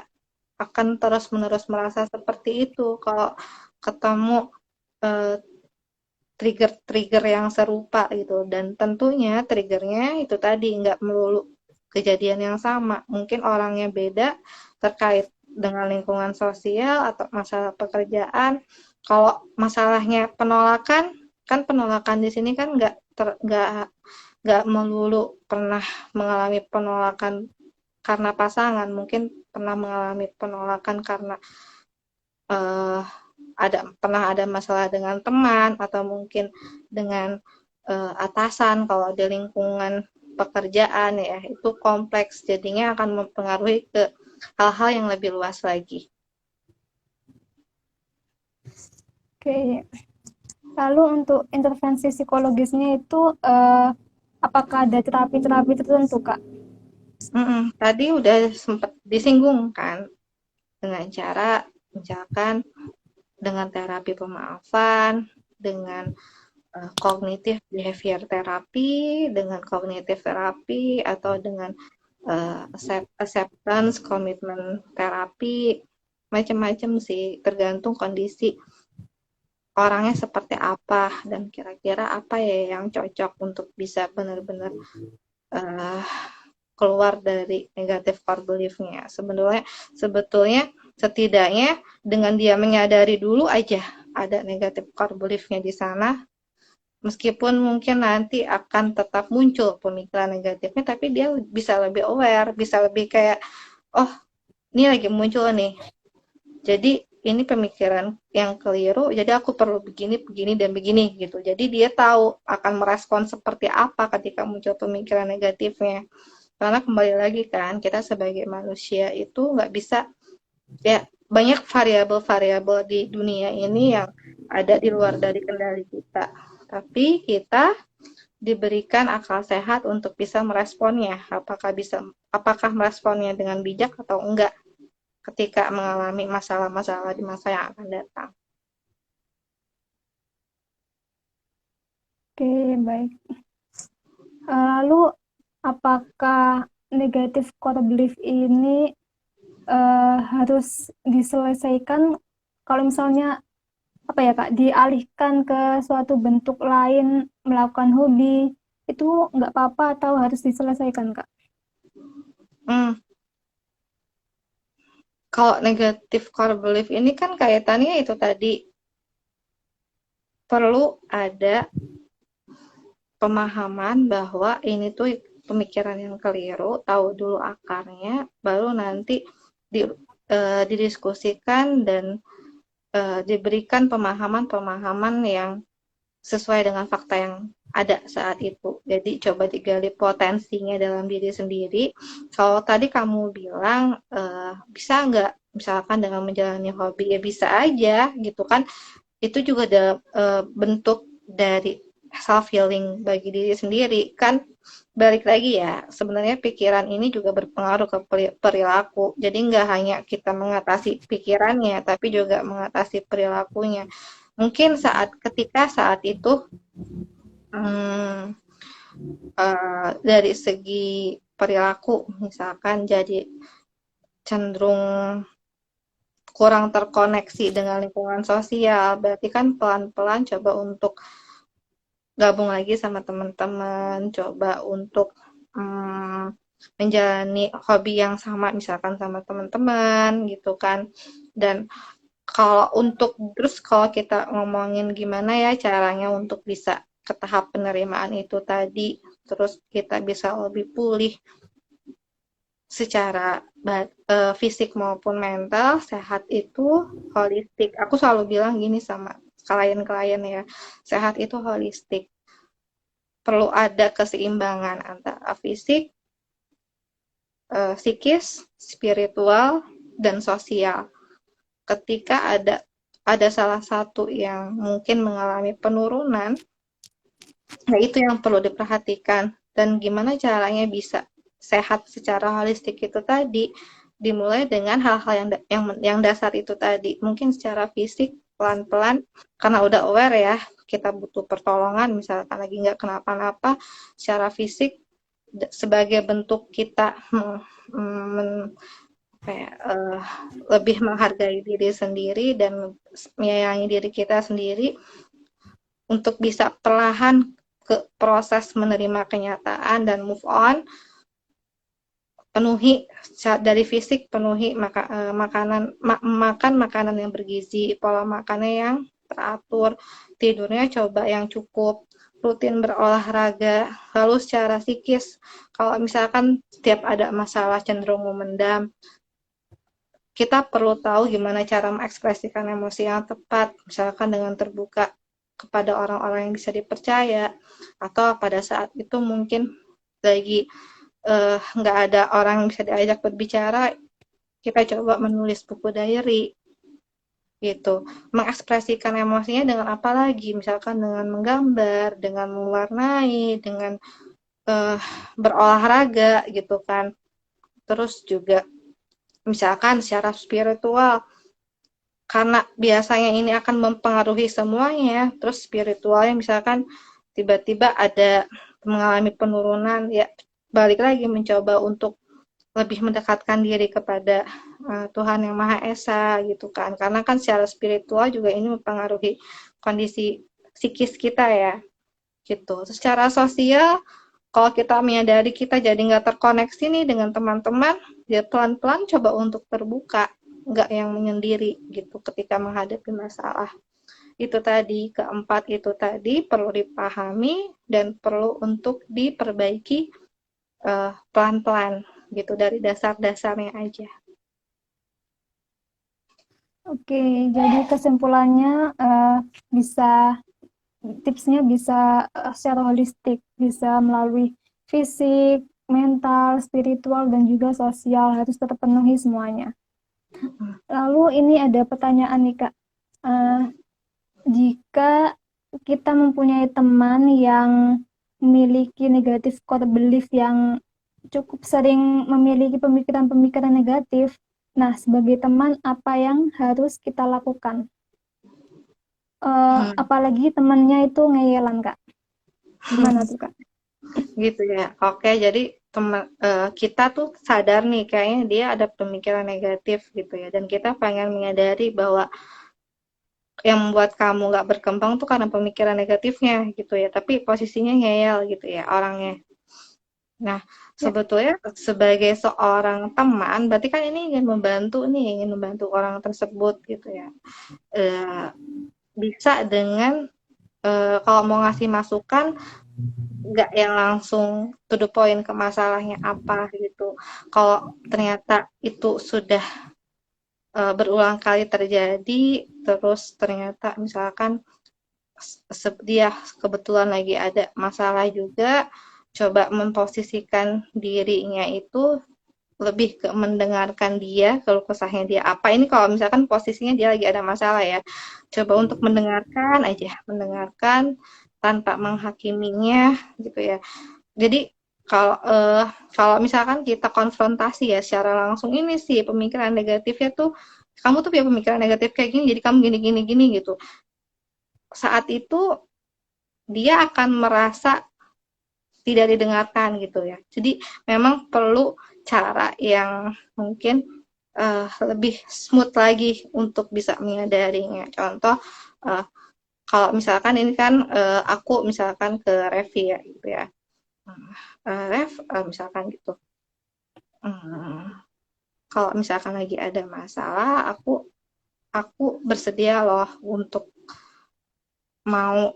akan terus-menerus merasa seperti itu kalau ketemu eh, trigger-trigger yang serupa gitu. Dan tentunya triggernya itu tadi nggak melulu kejadian yang sama, mungkin orangnya beda terkait dengan lingkungan sosial atau masalah pekerjaan. Kalau masalahnya penolakan, kan penolakan di sini kan nggak melulu pernah mengalami penolakan karena pasangan, mungkin pernah mengalami penolakan karena eh, pernah ada masalah dengan teman atau mungkin dengan atasan. Kalau di lingkungan pekerjaan ya itu kompleks, jadinya akan mempengaruhi ke hal-hal yang lebih luas lagi. Oke, lalu untuk intervensi psikologisnya itu apakah ada terapi-terapi tertentu, Kak? Tadi udah sempat disinggung kan dengan cara misalkan dengan terapi pemaafan, dengan kognitif behavior terapi, dengan kognitif terapi, atau dengan acceptance commitment terapi, macam-macam sih, tergantung kondisi orangnya seperti apa dan kira-kira apa ya yang cocok untuk bisa benar-benar uh, keluar dari negatif core belief-nya. Sebetulnya setidaknya dengan dia menyadari dulu aja ada negatif core belief-nya di sana, meskipun mungkin nanti akan tetap muncul pemikiran negatifnya, tapi dia bisa lebih aware, bisa lebih kayak, oh ini lagi muncul nih, jadi ini pemikiran yang keliru, jadi aku perlu begini, begini, dan begini gitu. Jadi dia tahu akan merespon seperti apa ketika muncul pemikiran negatifnya. Karena kembali lagi kan, kita sebagai manusia itu nggak bisa, ya banyak variabel-variabel di dunia ini yang ada di luar dari kendali kita. Tapi kita diberikan akal sehat untuk bisa meresponnya. Apakah meresponnya dengan bijak atau enggak ketika mengalami masalah-masalah di masa yang akan datang. Oke, baik. Lalu apakah negatif core belief ini harus diselesaikan kalau misalnya apa ya Kak, dialihkan ke suatu bentuk lain melakukan hobi itu nggak apa-apa atau harus diselesaikan Kak? Hmm, kalau negatif core belief ini kan kaitannya itu tadi, perlu ada pemahaman bahwa ini tuh pemikiran yang keliru, tahu dulu akarnya, baru nanti di, didiskusikan dan diberikan pemahaman-pemahaman yang sesuai dengan fakta yang ada saat itu. Jadi coba digali potensinya dalam diri sendiri. Kalau tadi kamu bilang bisa nggak misalkan dengan menjalani hobi, ya bisa aja gitu kan. Itu juga ada bentuk dari self healing bagi diri sendiri kan. Balik lagi ya, sebenarnya pikiran ini juga berpengaruh ke perilaku. Jadi nggak hanya kita mengatasi pikirannya, tapi juga mengatasi perilakunya. Mungkin saat itu hmm, dari segi perilaku misalkan jadi cenderung kurang terkoneksi dengan lingkungan sosial, berarti kan pelan-pelan coba untuk gabung lagi sama teman-teman, coba untuk menjalani hobi yang sama misalkan sama teman-teman gitu kan. Dan kalau kita ngomongin gimana ya caranya untuk bisa ke tahap penerimaan itu tadi, terus kita bisa lebih pulih secara fisik maupun mental, sehat itu holistik. Aku selalu bilang gini sama klien-klien ya, sehat itu holistik. Perlu ada keseimbangan antara fisik, psikis, spiritual, dan sosial. Ketika ada salah satu yang mungkin mengalami penurunan, nah itu yang perlu diperhatikan. Dan gimana caranya bisa sehat secara holistik itu tadi, dimulai dengan hal-hal yang dasar itu tadi. Mungkin secara fisik pelan-pelan, karena udah aware ya, kita butuh pertolongan, misalkan lagi nggak kenapa-napa, secara fisik sebagai bentuk kita lebih menghargai diri sendiri dan menyayangi diri kita sendiri untuk bisa perlahan ke proses menerima kenyataan dan move on, penuhi dari fisik, penuhi makan makanan yang bergizi, pola makannya yang teratur, tidurnya coba yang cukup, rutin berolahraga. Lalu secara psikis, kalau misalkan setiap ada masalah cenderung memendam, kita perlu tahu gimana cara mengekspresikan emosi yang tepat, misalkan dengan terbuka kepada orang-orang yang bisa dipercaya, atau pada saat itu mungkin lagi nggak ada orang yang bisa diajak berbicara, kita coba menulis buku diary gitu, mengekspresikan emosinya dengan apa lagi, misalkan dengan menggambar, dengan mewarnai, dengan berolahraga gitu kan. Terus juga misalkan secara spiritual, karena biasanya ini akan mempengaruhi semuanya, terus spiritualnya misalkan tiba-tiba ada mengalami penurunan, ya balik lagi mencoba untuk lebih mendekatkan diri kepada Tuhan Yang Maha Esa gitu kan, karena kan secara spiritual juga ini mempengaruhi kondisi psikis kita ya gitu. Secara sosial, kalau kita menyadari kita jadi nggak terkoneksi nih dengan teman-teman, ya pelan-pelan coba untuk terbuka, nggak yang menyendiri gitu ketika menghadapi masalah. Itu tadi, keempat itu tadi perlu dipahami dan perlu untuk diperbaiki pelan-pelan gitu dari dasar-dasarnya aja. Oke, jadi kesimpulannya bisa tipsnya bisa secara holistik, bisa melalui fisik, mental, spiritual, dan juga sosial harus terpenuhi semuanya. Lalu ini ada pertanyaan nih Kak, jika kita mempunyai teman yang memiliki negatif core belief yang cukup sering memiliki pemikiran-pemikiran negatif, nah sebagai teman apa yang harus kita lakukan? Apalagi temannya itu ngeyelan Kak, gimana tuh Kak? gitu ya. Oke, jadi kita tuh sadar nih kayaknya dia ada pemikiran negatif gitu ya, dan kita pengen menyadari bahwa yang membuat kamu nggak berkembang tuh karena pemikiran negatifnya gitu ya, tapi posisinya ngeyel gitu ya orangnya. Nah, Ya, sebetulnya sebagai seorang teman, berarti kan ini ingin membantu nih, ingin membantu orang tersebut gitu ya. Eh, Bisa dengan kalau mau ngasih masukan, nggak yang langsung to the point ke masalahnya apa gitu. Kalau ternyata itu sudah berulang kali terjadi, terus ternyata misalkan dia kebetulan lagi ada masalah juga, coba memposisikan dirinya itu lebih ke mendengarkan dia, keluh kesahnya dia apa. Ini kalau misalkan posisinya dia lagi ada masalah ya, coba untuk mendengarkan aja, mendengarkan tanpa menghakiminya gitu ya. Jadi kalau kalau misalkan kita konfrontasi ya secara langsung, ini sih pemikiran negatifnya tuh, kamu tuh punya pemikiran negatif kayak gini, jadi kamu gini gini gini gitu. Saat itu dia akan merasa tidak didengarkan gitu ya. Jadi memang perlu cara yang mungkin lebih smooth lagi untuk bisa menyadarinya. Contoh, uh, kalau misalkan ini kan aku misalkan ke Revi ya gitu ya. Rev, misalkan gitu. Hmm, Kalau misalkan lagi ada masalah, aku bersedia loh untuk mau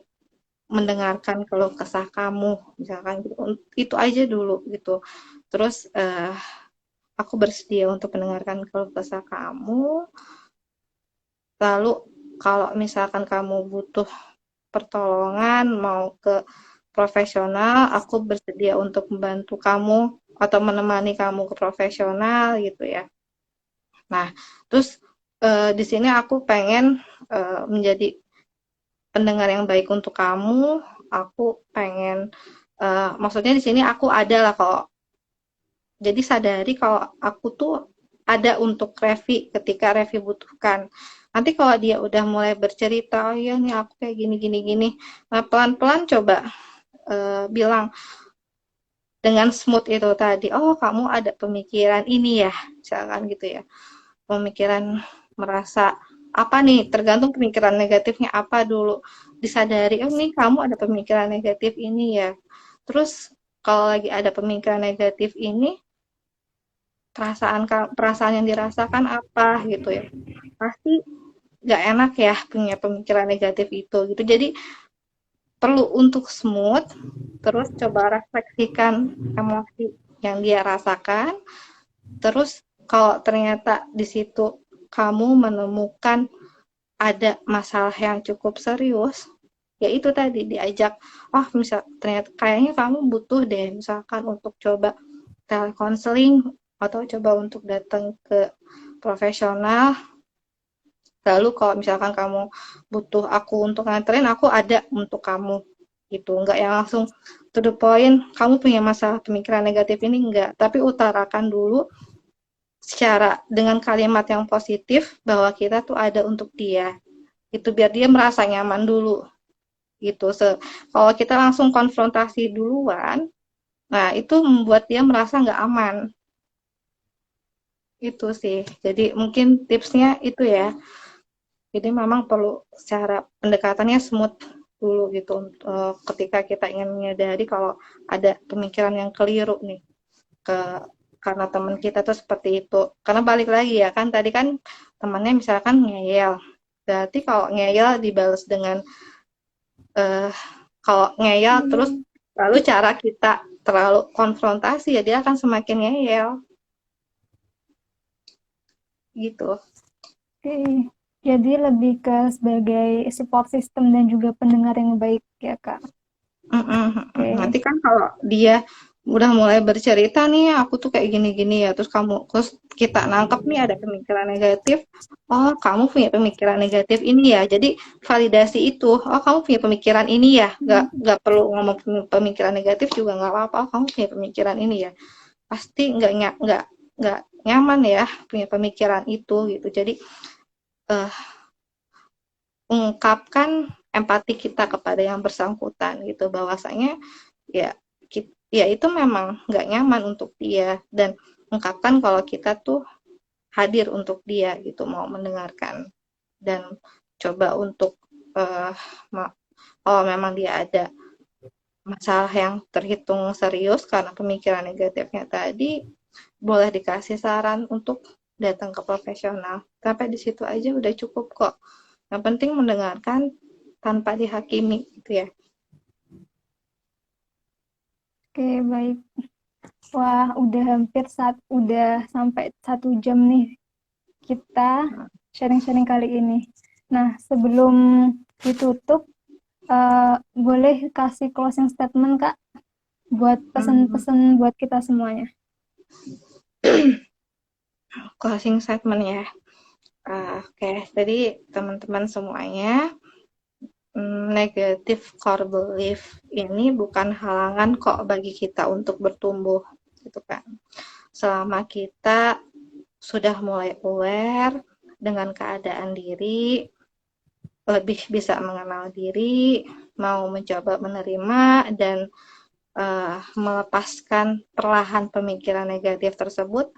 mendengarkan keluh kesah kamu, misalkan gitu. Itu aja dulu gitu. Terus aku bersedia untuk mendengarkan keluh kesah kamu. Lalu kalau misalkan kamu butuh pertolongan, mau ke profesional, aku bersedia untuk membantu kamu atau menemani kamu ke profesional gitu ya. Nah, terus di sini aku pengen menjadi pendengar yang baik untuk kamu. Aku pengen, maksudnya di sini aku ada lah kok. Jadi sadari kalau aku tuh ada untuk Revi ketika Revi butuhkan. Nanti kalau dia udah mulai bercerita, oh iya nih aku kayak gini gini gini. Nah, pelan-pelan coba bilang dengan smooth itu tadi, oh kamu ada pemikiran ini ya, misalkan gitu ya. Pemikiran merasa apa nih, tergantung pemikiran negatifnya apa dulu. Disadari, oh nih kamu ada pemikiran negatif ini ya. Terus kalau lagi ada pemikiran negatif ini, perasaan yang dirasakan apa gitu ya. Pasti nggak enak ya punya pemikiran negatif itu gitu. Jadi perlu untuk smooth, terus coba refleksikan emosi yang dia rasakan, terus kalau ternyata di situ kamu menemukan ada masalah yang cukup serius, ya itu tadi diajak, oh misal ternyata kayaknya kamu butuh deh misalkan untuk coba telekonseling atau coba untuk datang ke profesional. Lalu kalau misalkan kamu butuh aku untuk nganterin, aku ada untuk kamu gitu. Enggak yang langsung to the point, kamu punya masalah pemikiran negatif ini enggak, tapi utarakan dulu secara dengan kalimat yang positif bahwa kita tuh ada untuk dia. Itu biar dia merasa nyaman dulu gitu. Kalau kita langsung konfrontasi duluan, nah itu membuat dia merasa nggak aman. Itu sih. Jadi mungkin tipsnya itu ya. Jadi memang perlu secara pendekatannya smooth dulu gitu ketika kita ingin menyadari kalau ada pemikiran yang keliru nih ke karena teman kita tuh seperti itu. Karena balik lagi ya kan tadi kan temannya misalkan ngeyel. Berarti kalau ngeyel dibalas dengan eh, kalau ngeyel terus lalu cara kita terlalu konfrontasi ya dia akan semakin ngeyel gitu. oke. Jadi lebih ke sebagai support system dan juga pendengar yang baik ya, Kak. Oke. Nanti kan kalau dia udah mulai bercerita nih, aku tuh kayak gini-gini ya, terus kita nangkep nih ada pemikiran negatif, oh kamu punya pemikiran negatif ini ya, jadi validasi itu, oh kamu punya pemikiran ini ya, nggak perlu ngomong pemikiran negatif juga nggak apa-apa, oh kamu punya pemikiran ini ya, pasti nggak nyaman ya punya pemikiran itu gitu, jadi eh, ungkapkan empati kita kepada yang bersangkutan gitu bahwasanya ya ya itu memang nggak nyaman untuk dia, dan ungkapkan kalau kita tuh hadir untuk dia gitu, mau mendengarkan, dan coba untuk eh, kalau memang dia ada masalah yang terhitung serius karena pemikiran negatifnya tadi, boleh dikasih saran untuk datang ke profesional. Sampai di situ aja udah cukup kok. Yang penting mendengarkan tanpa dihakimi gitu ya. Oke, baik. Wah, udah sampai 1 jam nih kita sharing-sharing kali ini. Nah, sebelum ditutup, boleh kasih closing statement, Kak, buat Hmm, pesan-pesan buat kita semuanya. closing statement ya. Oke, jadi teman-teman semuanya, negative core belief ini bukan halangan kok bagi kita untuk bertumbuh, gitu kan. Selama kita sudah mulai aware dengan keadaan diri, lebih bisa mengenal diri, mau mencoba menerima dan melepaskan perlahan pemikiran negatif tersebut,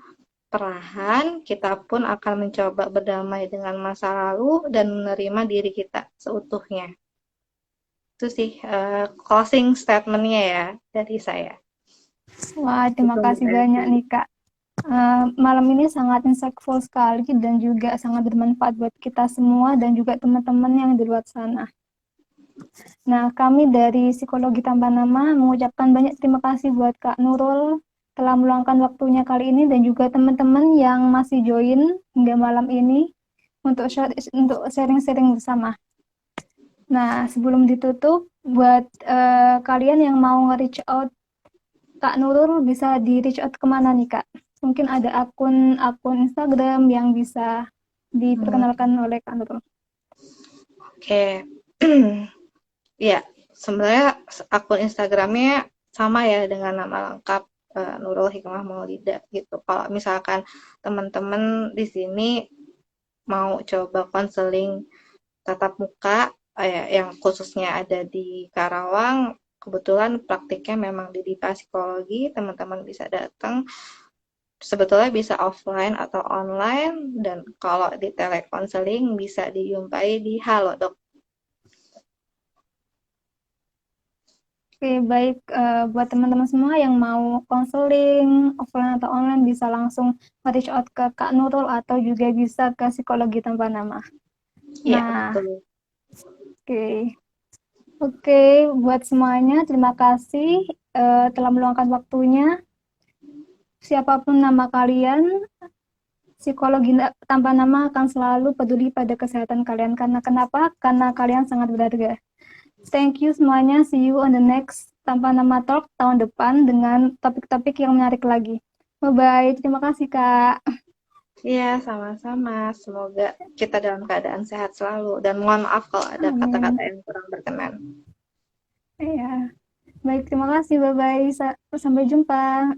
perlahan kita pun akan mencoba berdamai dengan masa lalu dan menerima diri kita seutuhnya. Itu sih closing statement-nya ya dari saya. Wah, terima Itu kasih banyak nih, Kak. Malam ini sangat insightful sekali dan juga sangat bermanfaat buat kita semua dan juga teman-teman yang di luar sana. Nah, kami dari Psikologi Tanpa Nama mengucapkan banyak terima kasih buat Kak Nurul telah meluangkan waktunya kali ini dan juga teman-teman yang masih join hingga malam ini untuk sharing-sharing bersama. Nah, sebelum ditutup, buat kalian yang mau nge-reach out Kak Nurul, bisa di-reach out kemana nih, Kak? Mungkin ada akun Instagram yang bisa Hmm, diperkenalkan oleh Kak Nurul. oke. Ya, sebenarnya akun Instagramnya sama ya dengan nama lengkap, Nurul Hikmah Maulida gitu. Kalau misalkan teman-teman di sini mau coba konseling tatap muka, yang khususnya ada di Karawang, kebetulan praktiknya memang di Dipa Psikologi, teman-teman bisa datang. Sebetulnya bisa offline atau online, dan kalau di telekonseling bisa dijumpai di Halodoc. Oke, baik, buat teman-teman semua yang mau konseling offline atau online bisa langsung reach out ke Kak Nurul atau juga bisa ke Psikologi Tanpa Nama. Iya, Nah, betul. oke. Oke, buat semuanya terima kasih telah meluangkan waktunya. Siapapun nama kalian, Psikologi Tanpa Nama akan selalu peduli pada kesehatan kalian. Karena kenapa? Karena kalian sangat berharga. Thank you semuanya. See you on the next Tanpa Nama Talk tahun depan dengan topik-topik yang menarik lagi. Bye-bye. Terima kasih, Kak. Iya, sama-sama. Semoga kita dalam keadaan sehat selalu. Dan mohon maaf kalau ada kata-kata Amin. yang kurang berkenan. Ya. Baik, terima kasih. Bye-bye. Sampai jumpa.